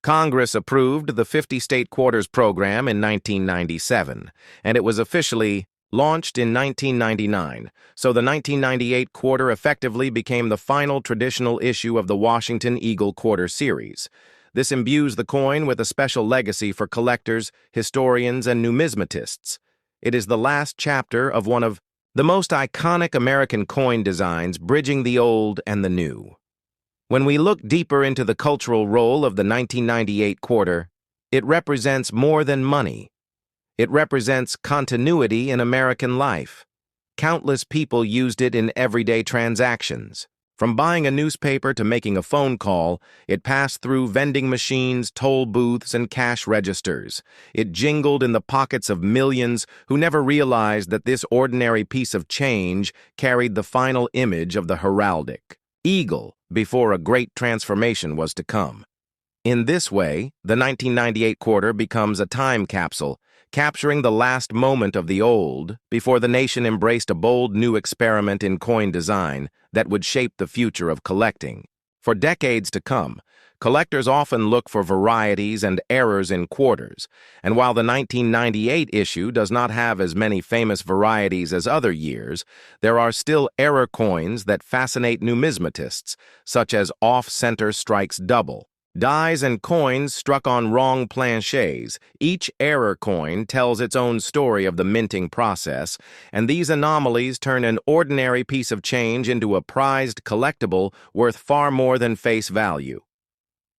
Congress approved the 50-state quarters program in 1997, and it was officially launched in 1999, so the 1998 quarter effectively became the final traditional issue of the Washington Eagle Quarter Series. This imbues the coin with a special legacy for collectors, historians, and numismatists. It is the last chapter of one of the most iconic American coin designs, bridging the old and the new. When we look deeper into the cultural role of the 1998 quarter, it represents more than money. It represents continuity in American life. Countless people used it in everyday transactions. From buying a newspaper to making a phone call, it passed through vending machines, toll booths, and cash registers. It jingled in the pockets of millions who never realized that this ordinary piece of change carried the final image of the heraldic. eagle before a great transformation was to come. In this way, the 1998 quarter becomes a time capsule, capturing the last moment of the old before the nation embraced a bold new experiment in coin design that would shape the future of collecting. For decades to come, collectors often look for varieties and errors in quarters, and while the 1998 issue does not have as many famous varieties as other years, there are still error coins that fascinate numismatists, such as off-center strikes double. Dies and coins struck on wrong planchets. Each error coin tells its own story of the minting process, and these anomalies turn an ordinary piece of change into a prized collectible worth far more than face value.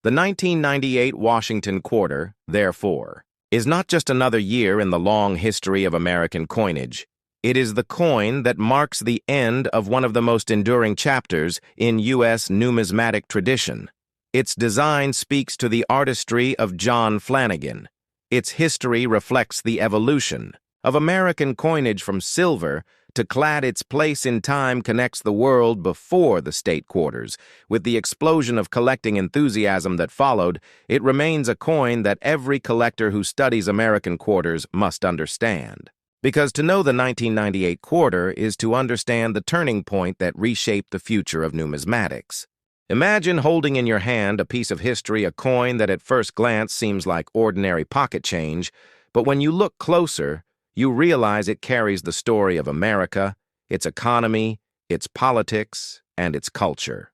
The 1998 Washington quarter, therefore, is not just another year in the long history of American coinage. It is the coin that marks the end of one of the most enduring chapters in U.S. numismatic tradition. Its design speaks to the artistry of John Flanagan. Its history reflects the evolution of American coinage from silver to clad. Its place in time connects the world before the state quarters. With the explosion of collecting enthusiasm that followed, it remains a coin that every collector who studies American quarters must understand. Because to know the 1998 quarter is to understand the turning point that reshaped the future of numismatics. Imagine holding in your hand a piece of history, a coin that at first glance seems like ordinary pocket change, but when you look closer, you realize it carries the story of America, its economy, its politics, and its culture.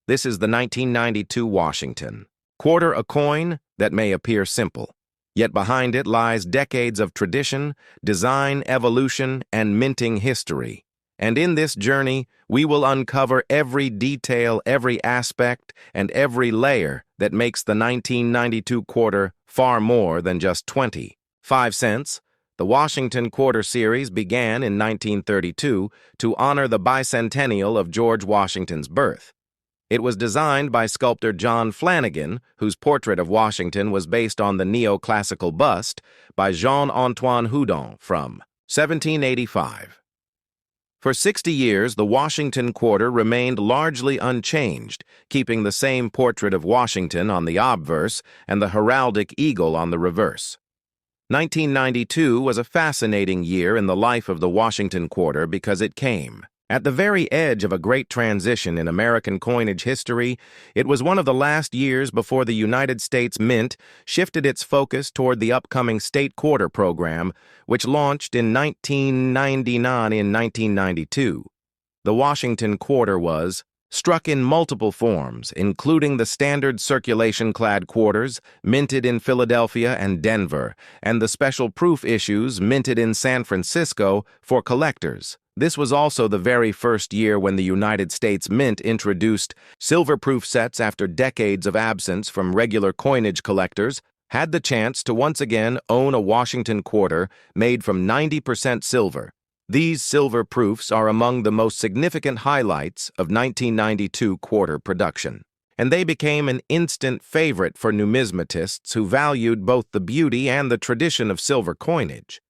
This is the 1992 Washington quarter, a coin that may appear simple, yet behind it lies decades of tradition, design, evolution, and minting history. And in this journey, we will uncover every detail, every aspect, and every layer that makes the 1992 quarter far more than just 25 cents. The Washington Quarter Series began in 1932 to honor the bicentennial of George Washington's birth. It was designed by sculptor John Flanagan, whose portrait of Washington was based on the neoclassical bust by Jean-Antoine Houdon from 1785. For 60 years, the Washington quarter remained largely unchanged, keeping the same portrait of Washington on the obverse and the heraldic eagle on the reverse. 1992 was a fascinating year in the life of the Washington quarter because it came at the very edge of a great transition in American coinage history. It was one of the last years before the United States Mint shifted its focus toward the upcoming state quarter program, which launched in 1999. In 1992, the Washington quarter was struck in multiple forms, including the standard circulation-clad quarters, minted in Philadelphia and Denver, and the special proof issues minted in San Francisco for collectors. This was also the very first year when the United States Mint introduced silver-proof sets after decades of absence from regular coinage. Collectors had the chance to once again own a Washington quarter made from 90% silver. These silver proofs are among the most significant highlights of 1992 quarter production, and they became an instant favorite for numismatists who valued both the beauty and the tradition of silver coinage.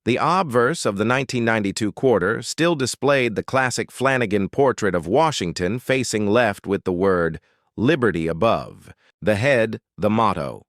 The obverse of the 1992 quarter still displayed the classic Flanagan portrait of Washington facing left with the word Liberty above, the head, the motto,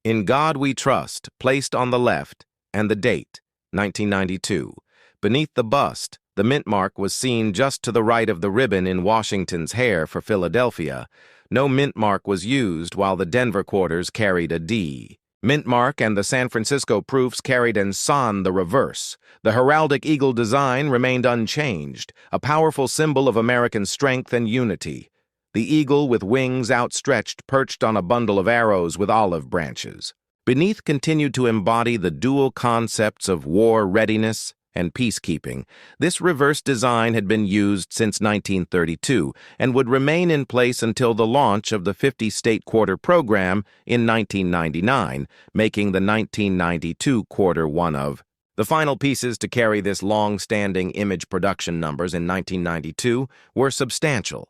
"In God We Trust," placed on the left, and the date, 1992. Beneath the bust, the mint mark was seen just to the right of the ribbon in Washington's hair for Philadelphia. No mint mark was used, while the Denver quarters carried a D. Mint mark, and the San Francisco proofs carried an SAN, the reverse. The heraldic eagle design remained unchanged, a powerful symbol of American strength and unity. The eagle with wings outstretched perched on a bundle of arrows with olive branches. Beneath continued to embody the dual concepts of war readiness and peacekeeping. This reverse design had been used since 1932 and would remain in place until the launch of the 50-state quarter program in 1999, making the 1992 quarter one of the final pieces to carry this long-standing image. Production numbers in 1992 were substantial.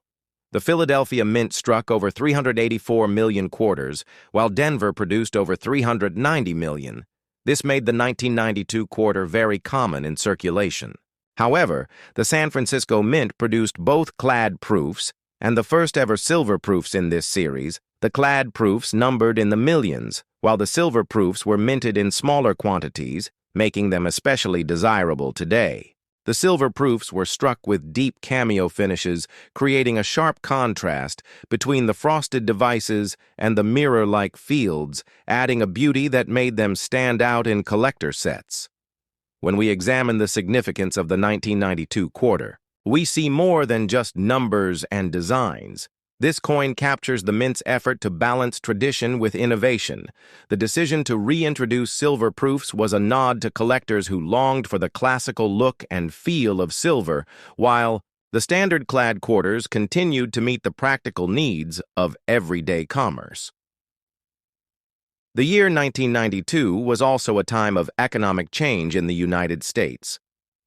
The Philadelphia Mint struck over 384 million quarters, while Denver produced over 390 million. This made the 1992 quarter very common in circulation. However, the San Francisco Mint produced both clad proofs And the first ever silver proofs in this series, the clad proofs numbered in the millions, while the silver proofs were minted in smaller quantities, making them especially desirable today. The silver proofs were struck with deep cameo finishes, creating a sharp contrast between the frosted devices and the mirror-like fields, adding a beauty that made them stand out in collector sets. When we examine the significance of the 1992 quarter, we see more than just numbers and designs. This coin captures the mint's effort to balance tradition with innovation. The decision to reintroduce silver proofs was a nod to collectors who longed for the classical look and feel of silver, while the standard clad quarters continued to meet the practical needs of everyday commerce. The year 1992 was also a time of economic change in the United States.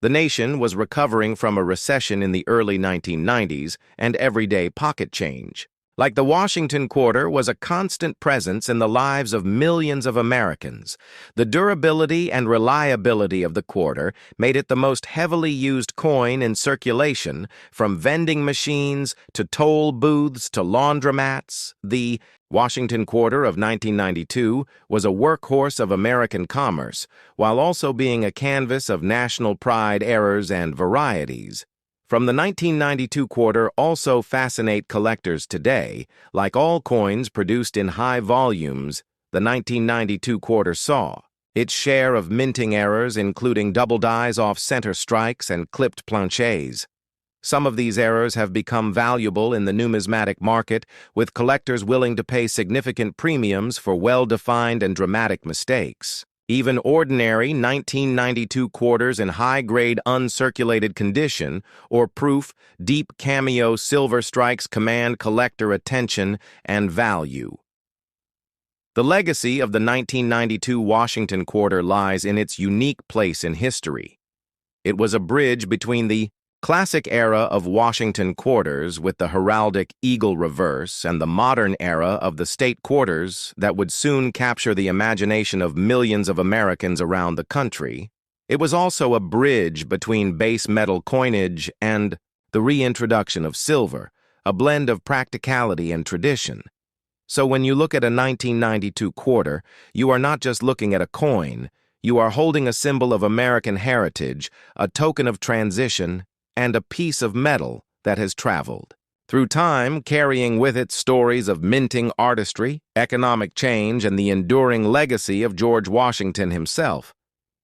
The nation was recovering from a recession in the early 1990s and everyday pocket change. Like the Washington quarter was a constant presence in the lives of millions of Americans. The durability and reliability of the quarter made it the most heavily used coin in circulation, from vending machines to toll booths to laundromats. The Washington quarter of 1992 was a workhorse of American commerce, while also being a canvas of national pride, errors, and varieties. From the 1992 quarter also fascinate collectors today. Like all coins produced in high volumes, the 1992 quarter saw its share of minting errors, including double dies off center strikes and clipped planchets. Some of these errors have become valuable in the numismatic market, with collectors willing to pay significant premiums for well-defined and dramatic mistakes. Even ordinary 1992 quarters in high-grade uncirculated condition or proof deep cameo silver strikes command collector attention and value. The legacy of the 1992 Washington quarter lies in its unique place in history. It was a bridge between the classic era of Washington quarters with the heraldic eagle reverse and the modern era of the state quarters that would soon capture the imagination of millions of Americans around the country. It was also a bridge between base metal coinage and the reintroduction of silver, a blend of practicality and tradition. So when you look at a 1992 quarter, you are not just looking at a coin, you are holding a symbol of American heritage, a token of transition, and a piece of metal that has traveled through time, carrying with it stories of minting artistry, economic change, and the enduring legacy of George Washington himself.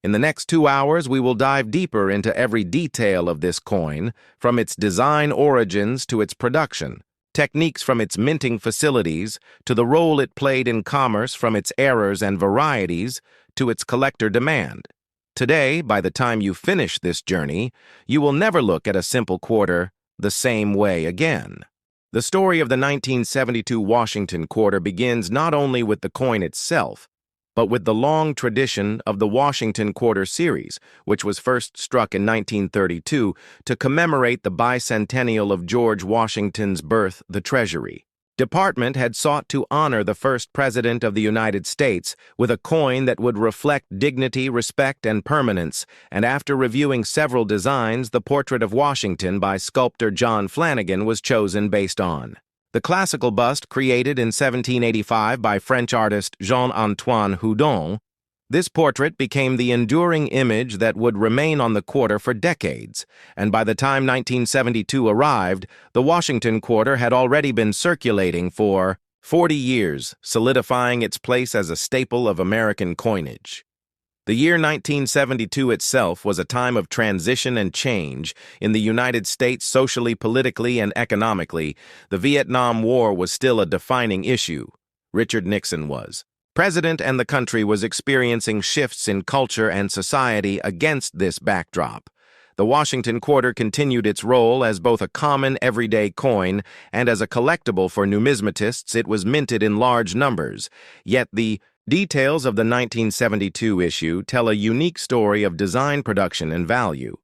In the next 2 hours, we will dive deeper into every detail of this coin, from its design origins to its production, techniques from its minting facilities to the role it played in commerce, from its errors and varieties to its collector demand. Today, by the time you finish this journey, you will never look at a simple quarter the same way again. The story of the 1972 Washington quarter begins not only with the coin itself, but with the long tradition of the Washington quarter series, which was first struck in 1932 to commemorate the bicentennial of George Washington's birth. The Treasury Department had sought to honor the first president of the United States with a coin that would reflect dignity, respect, and permanence, and after reviewing several designs, the portrait of Washington by sculptor John Flanagan was chosen based on the classical bust created in 1785 by French artist Jean-Antoine Houdon. This portrait became the enduring image that would remain on the quarter for decades, and by the time 1972 arrived, the Washington quarter had already been circulating for 40 years, solidifying its place as a staple of American coinage. The year 1972 itself was a time of transition and change in the United States socially, politically, and economically. The Vietnam War was still a defining issue. Richard Nixon was president, and the country was experiencing shifts in culture and society against this backdrop. The Washington quarter continued its role as both a common everyday coin and as a collectible for numismatists. It was minted in large numbers, yet the details of the 1972 issue tell a unique story of design, production, and value.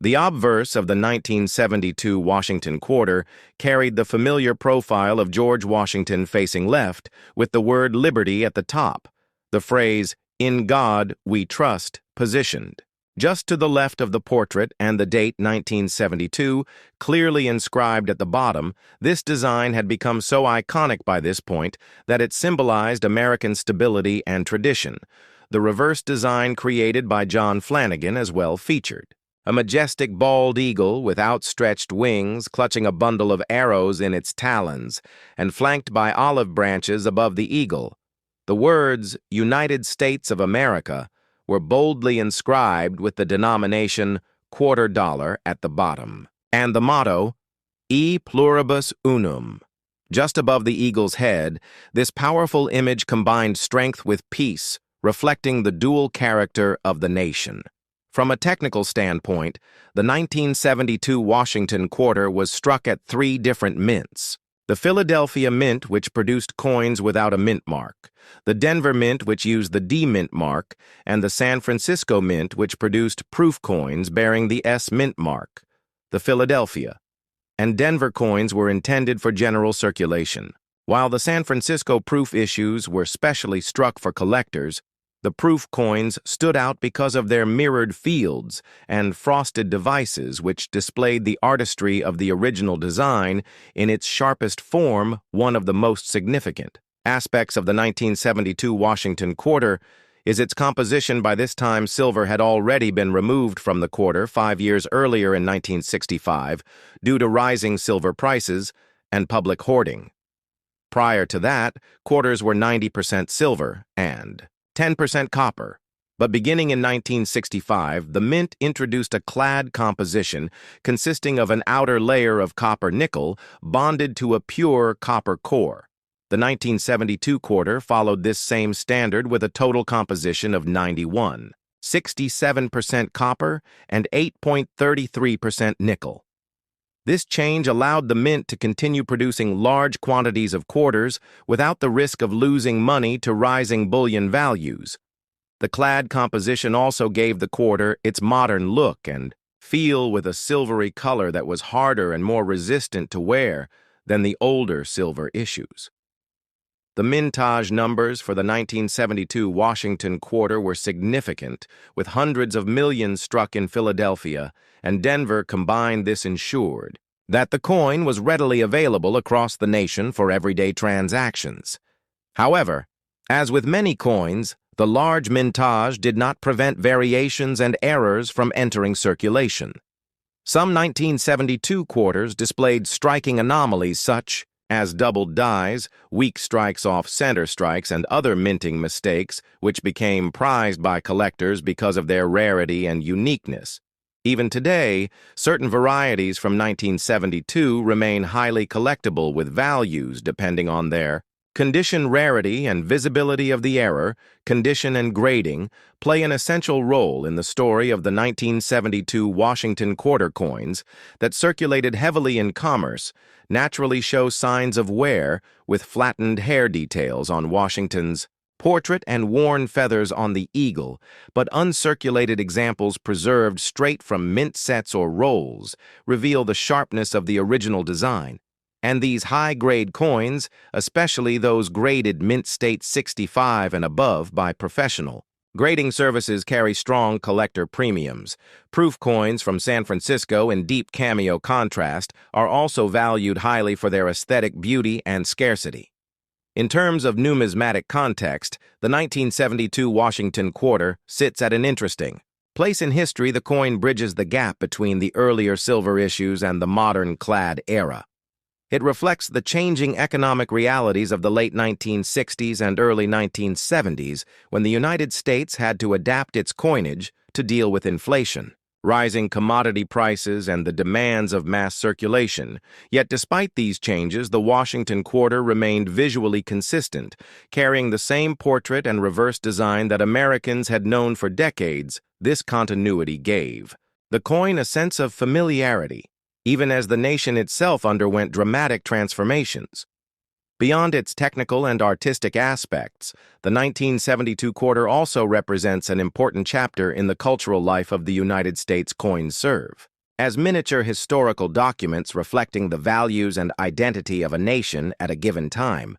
The obverse of the 1972 Washington quarter carried the familiar profile of George Washington facing left, with the word liberty at the top, the phrase, "In God we trust," positioned. Just to the left of the portrait and the date 1972, clearly inscribed at the bottom, this design had become so iconic by this point that it symbolized American stability and tradition. The reverse design created by John Flanagan as well featured a majestic bald eagle with outstretched wings clutching a bundle of arrows in its talons and flanked by olive branches above the eagle. The words United States of America were boldly inscribed with the denomination $quarter at the bottom, and the motto, E pluribus unum. Just above the eagle's head, this powerful image combined strength with peace, reflecting the dual character of the nation. From a technical standpoint, the 1972 Washington quarter was struck at 3 different mints. The Philadelphia Mint, which produced coins without a mint mark, the Denver Mint, which used the D mint mark, and the San Francisco Mint, which produced proof coins bearing the S mint mark. The Philadelphia and Denver coins were intended for general circulation, while the San Francisco proof issues were specially struck for collectors. The proof coins stood out because of their mirrored fields and frosted devices which displayed the artistry of the original design in its sharpest form. One of the most significant aspects of the 1972 Washington quarter is its composition. By this time, silver had already been removed from the quarter 5 years earlier in 1965 due to rising silver prices and public hoarding. Prior to that, quarters were 90% silver and 10% copper, but beginning in 1965, the mint introduced a clad composition consisting of an outer layer of copper nickel bonded to a pure copper core. The 1972 quarter followed this same standard with a total composition of 67% copper and 8.33% nickel. This change allowed the mint to continue producing large quantities of quarters without the risk of losing money to rising bullion values. The clad composition also gave the quarter its modern look and feel, with a silvery color that was harder and more resistant to wear than the older silver issues. The mintage numbers for the 1972 Washington quarter were significant, with hundreds of millions struck in Philadelphia and Denver combined. This ensured that the coin was readily available across the nation for everyday transactions. However, as with many coins, the large mintage did not prevent variations and errors from entering circulation. Some 1972 quarters displayed striking anomalies such as doubled dies, weak strikes off center strikes, and other minting mistakes, which became prized by collectors because of their rarity and uniqueness. Even today, certain varieties from 1972 remain highly collectible, with values depending on their condition. Rarity and visibility of the error, condition, and grading play an essential role in the story of the 1972 Washington quarter coins that circulated heavily in commerce. Naturally show signs of wear, with flattened hair details on Washington's portrait and worn feathers on the eagle, but uncirculated examples preserved straight from mint sets or rolls reveal the sharpness of the original design. And these high-grade coins, especially those graded Mint State 65 and above by professional grading services, carry strong collector premiums. Proof coins from San Francisco in deep cameo contrast are also valued highly for their aesthetic beauty and scarcity. In terms of numismatic context, the 1972 Washington quarter sits at an interesting place in history. The coin bridges the gap between the earlier silver issues and the modern clad era. It reflects the changing economic realities of the late 1960s and early 1970s, when the United States had to adapt its coinage to deal with inflation, rising commodity prices, and the demands of mass circulation. Yet despite these changes, the Washington quarter remained visually consistent, carrying the same portrait and reverse design that Americans had known for decades. This continuity gave the coin a sense of familiarity, even as the nation itself underwent dramatic transformations. Beyond its technical and artistic aspects, the 1972 quarter also represents an important chapter in the cultural life of the United States. Coins serve as miniature historical documents reflecting the values and identity of a nation at a given time.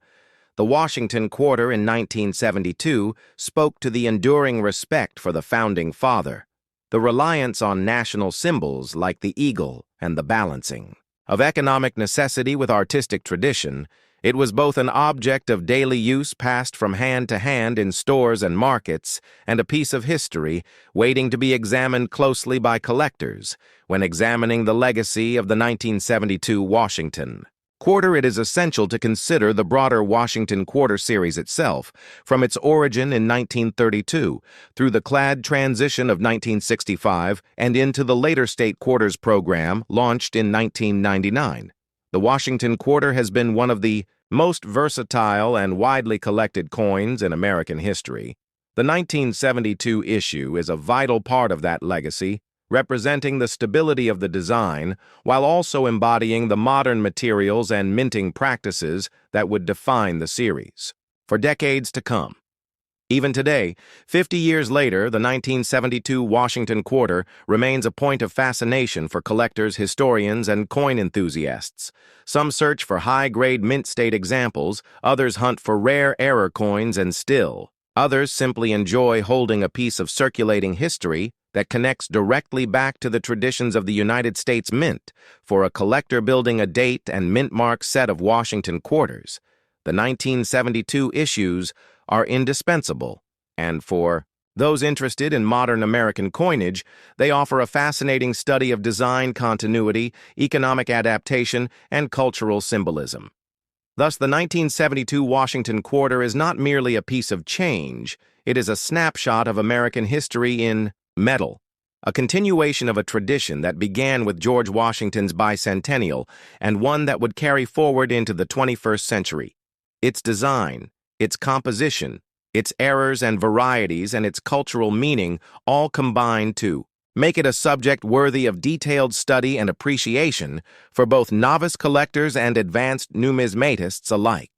The Washington quarter in 1972 spoke to the enduring respect for the founding father, the reliance on national symbols like the eagle and the balancing. Of economic necessity with artistic tradition, it was both an object of daily use passed from hand to hand in stores and markets, and a piece of history waiting to be examined closely by collectors when examining the legacy of the 1972 Washington Quarter. It is essential to consider the broader Washington Quarter series itself, from its origin in 1932 through the clad transition of 1965 and into the later State Quarters program launched in 1999. The Washington Quarter has been one of the most versatile and widely collected coins in American history. The 1972 issue is a vital part of that legacy, representing the stability of the design while also embodying the modern materials and minting practices that would define the series for decades to come. Even today, 50 years later, the 1972 Washington Quarter remains a point of fascination for collectors, historians, and coin enthusiasts. Some search for high-grade mint state examples, others hunt for rare error coins, and still, others simply enjoy holding a piece of circulating history that connects directly back to the traditions of the United States Mint. For a collector building a date and mint mark set of Washington Quarters, the 1972 issues are indispensable, and for those interested in modern American coinage, they offer a fascinating study of design continuity, economic adaptation, and cultural symbolism. Thus, the 1972 Washington Quarter is not merely a piece of change, it is a snapshot of American history in metal, a continuation of a tradition that began with George Washington's bicentennial and one that would carry forward into the 21st century. Its design, its composition, its errors and varieties, and its cultural meaning all combine to make it a subject worthy of detailed study and appreciation for both novice collectors and advanced numismatists alike.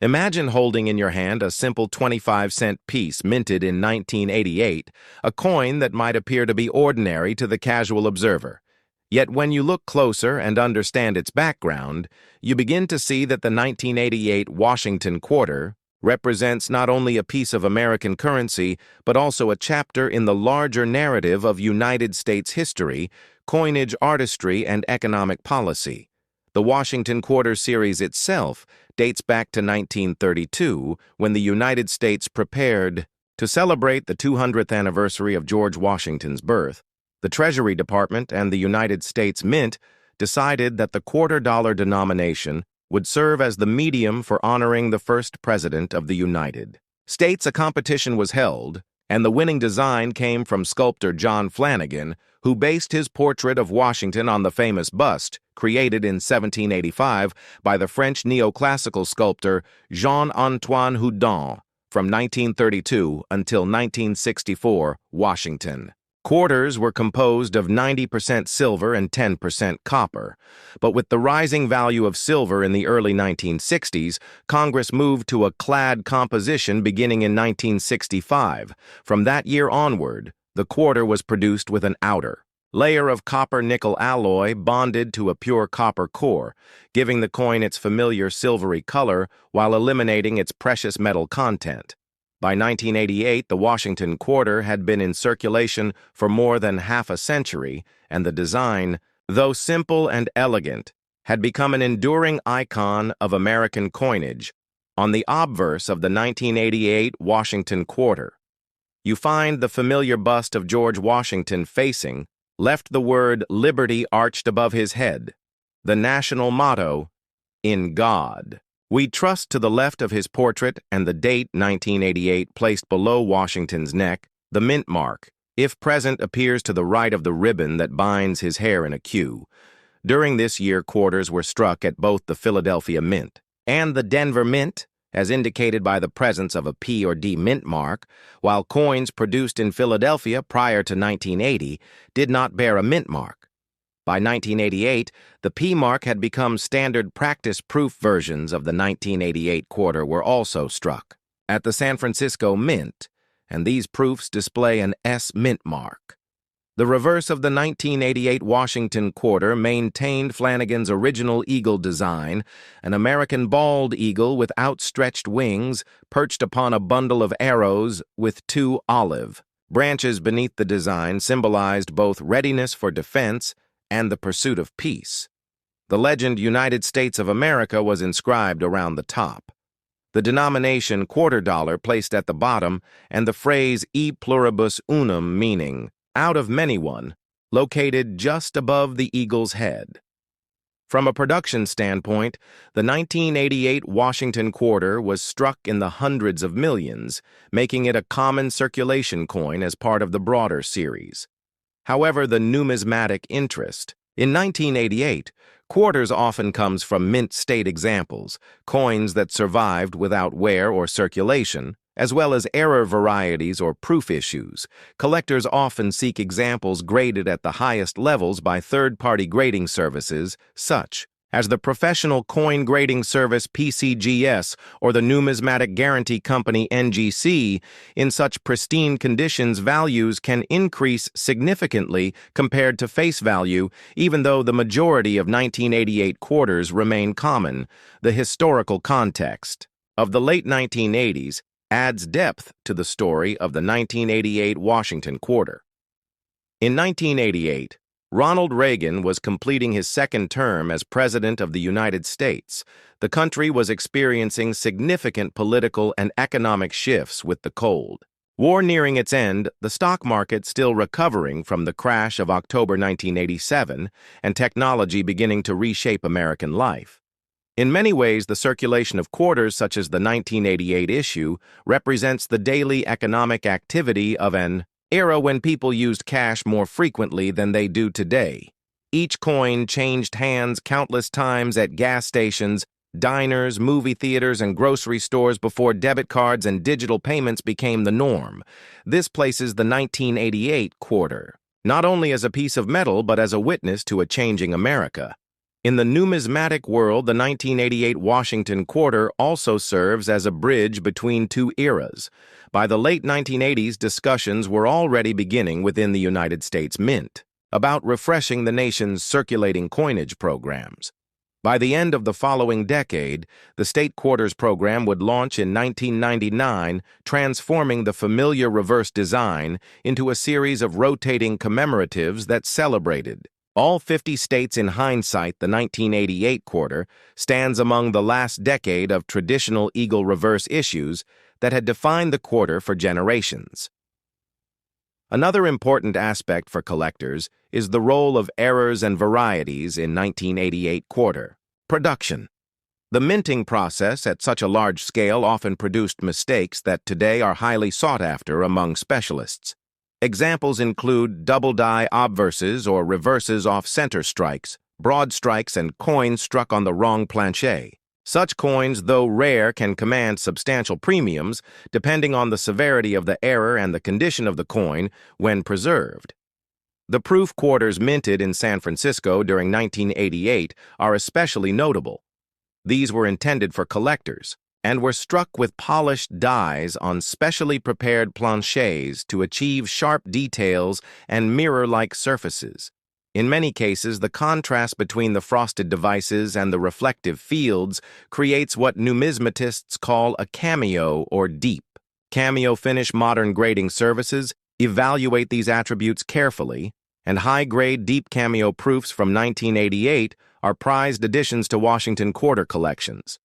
Imagine holding in your hand a simple 25-cent piece minted in 1988, a coin that might appear to be ordinary to the casual observer. Yet when you look closer and understand its background, you begin to see that the 1988 Washington Quarter represents not only a piece of American currency, but also a chapter in the larger narrative of United States history, coinage artistry, and economic policy. The Washington Quarter series itself dates back to 1932, when the United States prepared to celebrate the 200th anniversary of George Washington's birth. The Treasury Department and the United States Mint decided that the quarter-dollar denomination would serve as the medium for honoring the first president of the United States. A competition was held, and the winning design came from sculptor John Flanagan, who based his portrait of Washington on the famous bust created in 1785 by the French neoclassical sculptor Jean-Antoine Houdon from 1932 until 1964, Washington. Quarters were composed of 90% silver and 10% copper, but with the rising value of silver in the early 1960s, Congress moved to a clad composition beginning in 1965. From that year onward, the quarter was produced with an outer layer of copper-nickel alloy bonded to a pure copper core, giving the coin its familiar silvery color while eliminating its precious metal content. By 1988, the Washington Quarter had been in circulation for more than half a century, and the design, though simple and elegant, had become an enduring icon of American coinage. On the obverse of the 1988 Washington Quarter, you find the familiar bust of George Washington facing, left the word liberty arched above his head. The national motto, "In God We Trust," to the left of his portrait, and the date 1988 placed below Washington's neck. The mint mark, if present, appears to the right of the ribbon that binds his hair in a queue. During this year, quarters were struck at both the Philadelphia Mint and the Denver Mint, as indicated by the presence of a P or D mint mark, while coins produced in Philadelphia prior to 1980 did not bear a mint mark. By 1988, the P mark had become standard. Practice-proof versions of the 1988 quarter were also struck at the San Francisco Mint, and these proofs display an S mint mark. The reverse of the 1988 Washington Quarter maintained Flanagan's original eagle design, an American bald eagle with outstretched wings perched upon a bundle of arrows with two olive Branches beneath the design symbolized both readiness for defense and the pursuit of peace. The legend United States of America was inscribed around the top. The denomination quarter dollar placed at the bottom, and the phrase e pluribus unum, meaning out of many one, located just above the eagle's head. From a production standpoint, the 1988 Washington quarter was struck in the hundreds of millions, making it a common circulation coin as part of the broader series. However, the numismatic interest. In 1988, quarters often comes from mint state examples, coins that survived without wear or circulation, as well as error varieties or proof issues. Collectors often seek examples graded at the highest levels by third-party grading services, such as the professional coin grading service PCGS or the numismatic guarantee company NGC. In such pristine conditions, values can increase significantly compared to face value, even though the majority of 1988 quarters remain common. The historical context of the late 1980s adds depth to the story of the 1988 Washington quarter. In 1988, Ronald Reagan was completing his second term as President of the United States. The country was experiencing significant political and economic shifts with the Cold War nearing its end, the stock market still recovering from the crash of October 1987, and technology beginning to reshape American life. In many ways, the circulation of quarters, such as the 1988 issue, represents the daily economic activity of an era when people used cash more frequently than they do today. Each coin changed hands countless times at gas stations, diners, movie theaters, and grocery stores before debit cards and digital payments became the norm. This places the 1988 quarter not only as a piece of metal but as a witness to a changing America. In the numismatic world, the 1988 Washington quarter also serves as a bridge between two eras. By the late 1980s, discussions were already beginning within the United States Mint about refreshing the nation's circulating coinage programs. By the end of the following decade, the state quarters program would launch in 1999, transforming the familiar reverse design into a series of rotating commemoratives that celebrated all 50 states. In hindsight, the 1988 quarter stands among the last decade of traditional eagle reverse issues that had defined the quarter for generations. Another important aspect for collectors is the role of errors and varieties in 1988 quarter production. The minting process at such a large scale often produced mistakes that today are highly sought after among specialists. Examples include double-die obverses or reverses off-center strikes, broad strikes, and coins struck on the wrong planche. Such coins, though rare, can command substantial premiums depending on the severity of the error and the condition of the coin when preserved. The proof quarters minted in San Francisco during 1988 are especially notable. These were intended for collectors and were struck with polished dies on specially prepared planches to achieve sharp details and mirror-like surfaces. In many cases, the contrast between the frosted devices and the reflective fields creates what numismatists call a cameo or deep. Cameo finish modern grading services evaluate these attributes carefully, and high-grade deep cameo proofs from 1988 are prized additions to Washington quarter collections.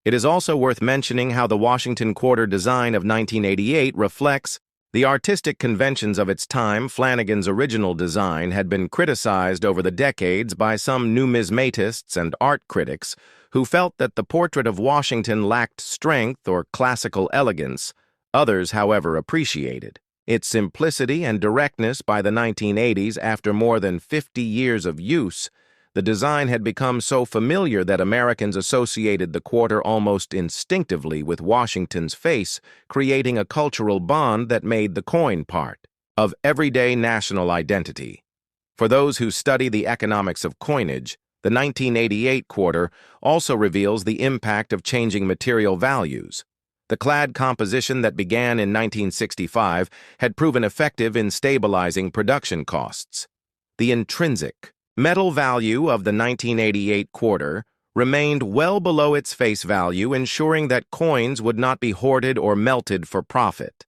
It is also worth mentioning how the Washington quarter design of 1988 reflects the artistic conventions of its time. Flanagan's original design had been criticized over the decades by some numismatists and art critics who felt that the portrait of Washington lacked strength or classical elegance. Others, however, appreciated its simplicity and directness. By the 1980s, after more than 50 years of use, the design had become so familiar that Americans associated the quarter almost instinctively with Washington's face, creating a cultural bond that made the coin part of everyday national identity. For those who study the economics of coinage, the 1988 quarter also reveals the impact of changing material values. The clad composition that began in 1965 had proven effective in stabilizing production costs. The intrinsic metal value of the 1988 quarter remained well below its face value, ensuring that coins would not be hoarded or melted for profit.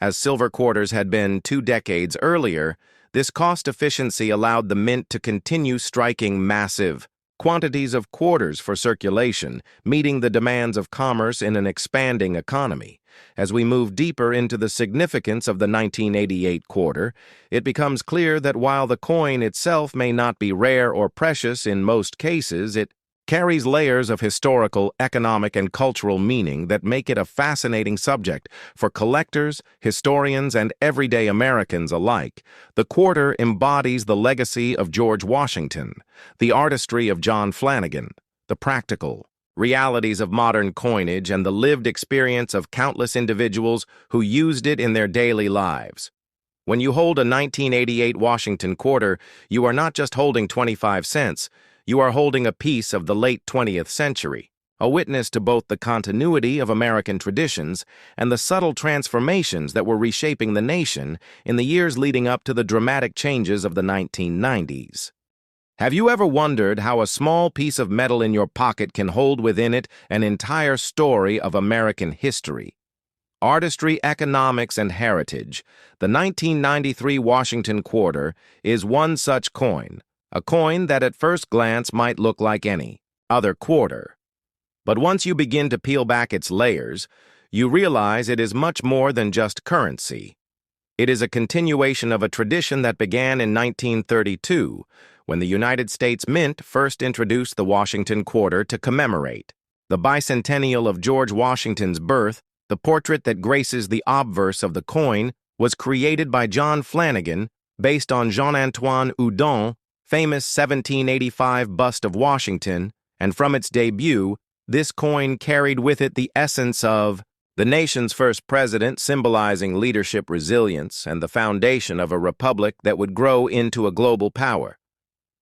As silver quarters had been 2 decades earlier, this cost efficiency allowed the mint to continue striking massive quantities of quarters for circulation, meeting the demands of commerce in an expanding economy. As we move deeper into the significance of the 1988 quarter, it becomes clear that while the coin itself may not be rare or precious in most cases, it carries layers of historical, economic, and cultural meaning that make it a fascinating subject for collectors, historians, and everyday Americans alike. The quarter embodies the legacy of George Washington, the artistry of John Flanagan, the practical realities of modern coinage, and the lived experience of countless individuals who used it in their daily lives. When you hold a 1988 Washington quarter, you are not just holding 25 cents, you are holding a piece of the late 20th century, a witness to both the continuity of American traditions and the subtle transformations that were reshaping the nation in the years leading up to the dramatic changes of the 1990s. Have you ever wondered how a small piece of metal in your pocket can hold within it an entire story of American history? Artistry, economics, and heritage, the 1993 Washington quarter is one such coin, a coin that at first glance might look like any other quarter. But once you begin to peel back its layers, you realize it is much more than just currency. It is a continuation of a tradition that began in 1932, when the United States Mint first introduced the Washington quarter to commemorate the bicentennial of George Washington's birth. The portrait that graces the obverse of the coin was created by John Flanagan, based on Jean-Antoine Houdon's famous 1785 bust of Washington, and from its debut, this coin carried with it the essence of the nation's first president, symbolizing leadership, resilience, and the foundation of a republic that would grow into a global power.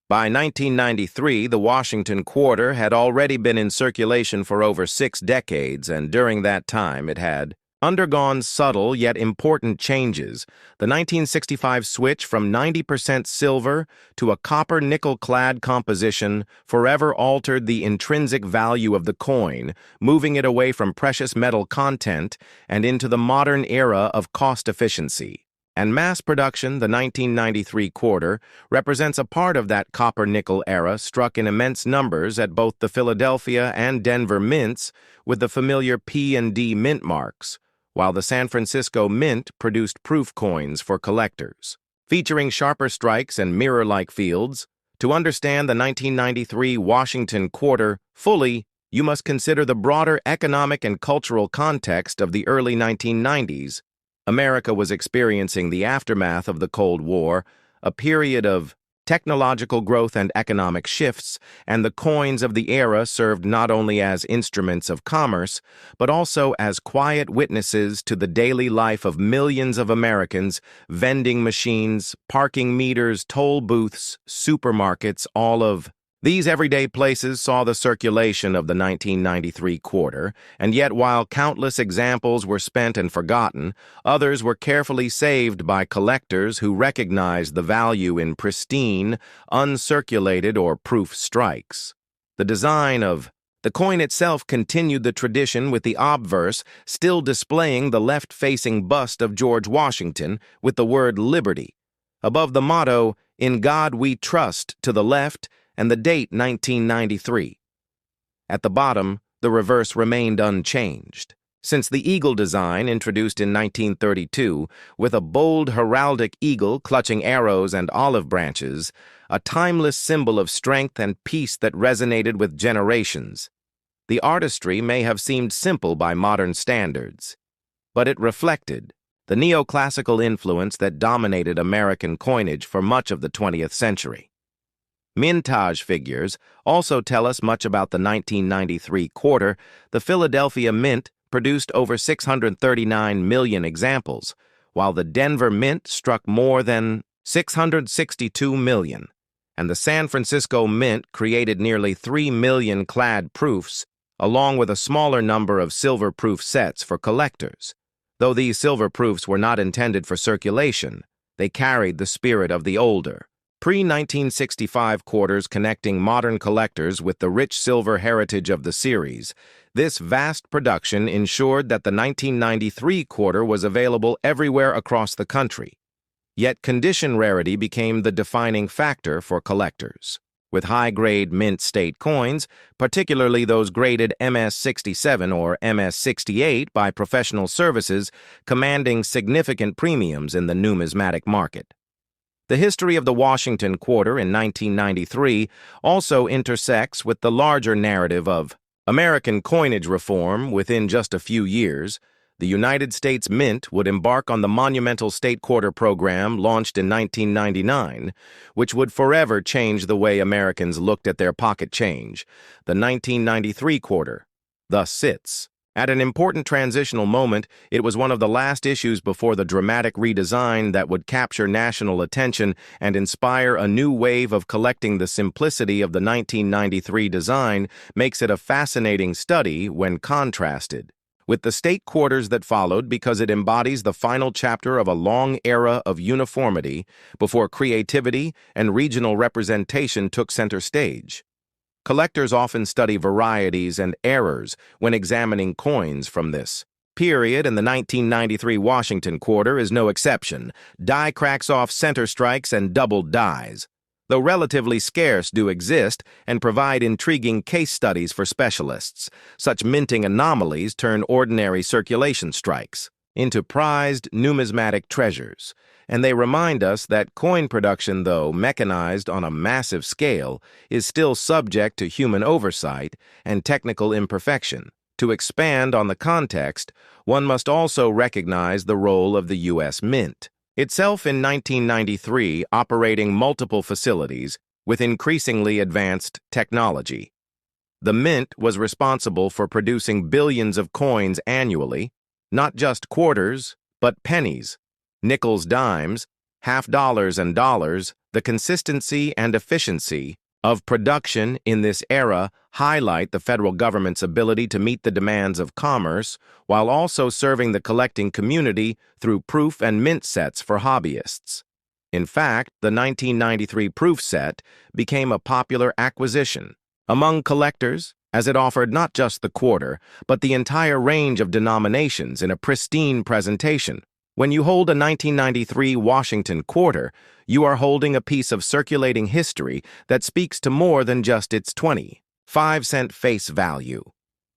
By 1993, the Washington quarter had already been in circulation for over 6 decades, and during that time it had undergone subtle yet important changes. The 1965 switch from 90% silver to a copper-nickel-clad composition forever altered the intrinsic value of the coin, moving it away from precious metal content and into the modern era of cost efficiency. And mass production, the 1993 quarter, represents a part of that copper-nickel era struck in immense numbers at both the Philadelphia and Denver mints with the familiar P&D mint marks, while the San Francisco Mint produced proof coins for collectors. Featuring sharper strikes and mirror-like fields, to understand the 1993 Washington quarter fully, you must consider the broader economic and cultural context of the early 1990s. America was experiencing the aftermath of the Cold War, a period of technological growth and economic shifts, and the coins of the era served not only as instruments of commerce, but also as quiet witnesses to the daily life of millions of Americans, vending machines, parking meters, toll booths, supermarkets, all of these everyday places saw the circulation of the 1993 quarter, and yet while countless examples were spent and forgotten, others were carefully saved by collectors who recognized the value in pristine, uncirculated or proof strikes. The design of the coin itself continued the tradition, with the obverse still displaying the left-facing bust of George Washington with the word Liberty. Above the motto, "In God We Trust," to the left, and the date 1993. At the bottom, the reverse remained unchanged. Since the eagle design, introduced in 1932, with a bold heraldic eagle clutching arrows and olive branches, a timeless symbol of strength and peace that resonated with generations. The artistry may have seemed simple by modern standards, but it reflected the neoclassical influence that dominated American coinage for much of the 20th century. Mintage figures also tell us much about the 1993 quarter. The Philadelphia Mint produced over 639 million examples, while the Denver Mint struck more than 662 million, and the San Francisco Mint created nearly 3 million clad proofs, along with a smaller number of silver proof sets for collectors. Though these silver proofs were not intended for circulation, they carried the spirit of the older, pre-1965 quarters connecting modern collectors with the rich silver heritage of the series. This vast production ensured that the 1993 quarter was available everywhere across the country. Yet condition rarity became the defining factor for collectors, with high-grade mint state coins, particularly those graded MS-67 or MS-68 by professional services, commanding significant premiums in the numismatic market. The history of the Washington quarter in 1993 also intersects with the larger narrative of American coinage reform. Within just a few years, the United States Mint would embark on the monumental state quarter program launched in 1999, which would forever change the way Americans looked at their pocket change. The 1993 quarter thus sits at an important transitional moment. It was one of the last issues before the dramatic redesign that would capture national attention and inspire a new wave of collecting. The simplicity of the 1993 design makes it a fascinating study when contrasted with the state quarters that followed, because it embodies the final chapter of a long era of uniformity before creativity and regional representation took center stage. Collectors often study varieties and errors when examining coins from this period, and the 1993 Washington quarter is no exception. Die cracks off center strikes and doubled dies, though relatively scarce, do exist and provide intriguing case studies for specialists. Such minting anomalies turn ordinary circulation strikes into prized numismatic treasures, and they remind us that coin production, though mechanized on a massive scale, is still subject to human oversight and technical imperfection. To expand on the context, one must also recognize the role of the U.S. Mint itself in 1993, operating multiple facilities with increasingly advanced technology. The Mint was responsible for producing billions of coins annually, not just quarters, but pennies, nickels, dimes, half dollars, and dollars. The consistency and efficiency of production in this era highlight the federal government's ability to meet the demands of commerce while also serving the collecting community through proof and mint sets for hobbyists. In fact, the 1993 proof set became a popular acquisition among collectors, as it offered not just the quarter, but the entire range of denominations in a pristine presentation. When you hold a 1993 Washington quarter, you are holding a piece of circulating history that speaks to more than just its 25-cent face value.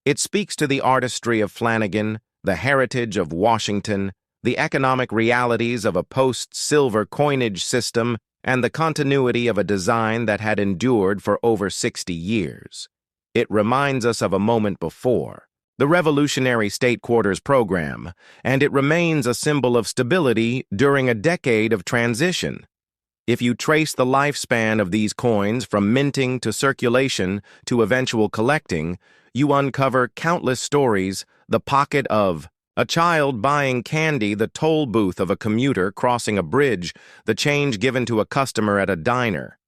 It speaks to the artistry of Flanagan, the heritage of Washington, the economic realities of a post-silver coinage system, and the continuity of a design that had endured for over 60 years. It reminds us of a moment before the revolutionary state quarters program, and it remains a symbol of stability during a decade of transition. If you trace the lifespan of these coins from minting to circulation to eventual collecting, you uncover countless stories: the pocket of a child buying candy, the toll booth of a commuter crossing a bridge, the change given to a customer at a diner.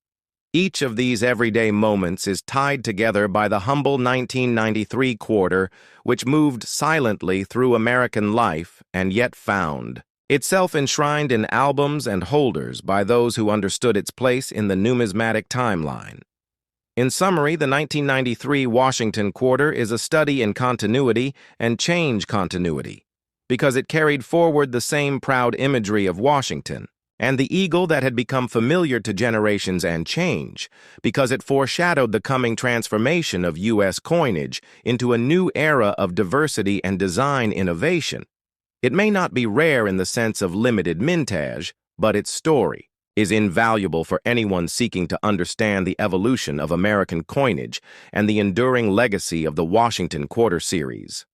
Each of these everyday moments is tied together by the humble 1993 quarter, which moved silently through American life and yet found itself enshrined in albums and holders by those who understood its place in the numismatic timeline. In summary, the 1993 Washington quarter is a study in continuity and change continuity, because it carried forward the same proud imagery of Washington and the eagle that had become familiar to generations, and change, because it foreshadowed the coming transformation of U.S. coinage into a new era of diversity and design innovation. It may not be rare in the sense of limited mintage, but its story is invaluable for anyone seeking to understand the evolution of American coinage and the enduring legacy of the Washington Quarter series.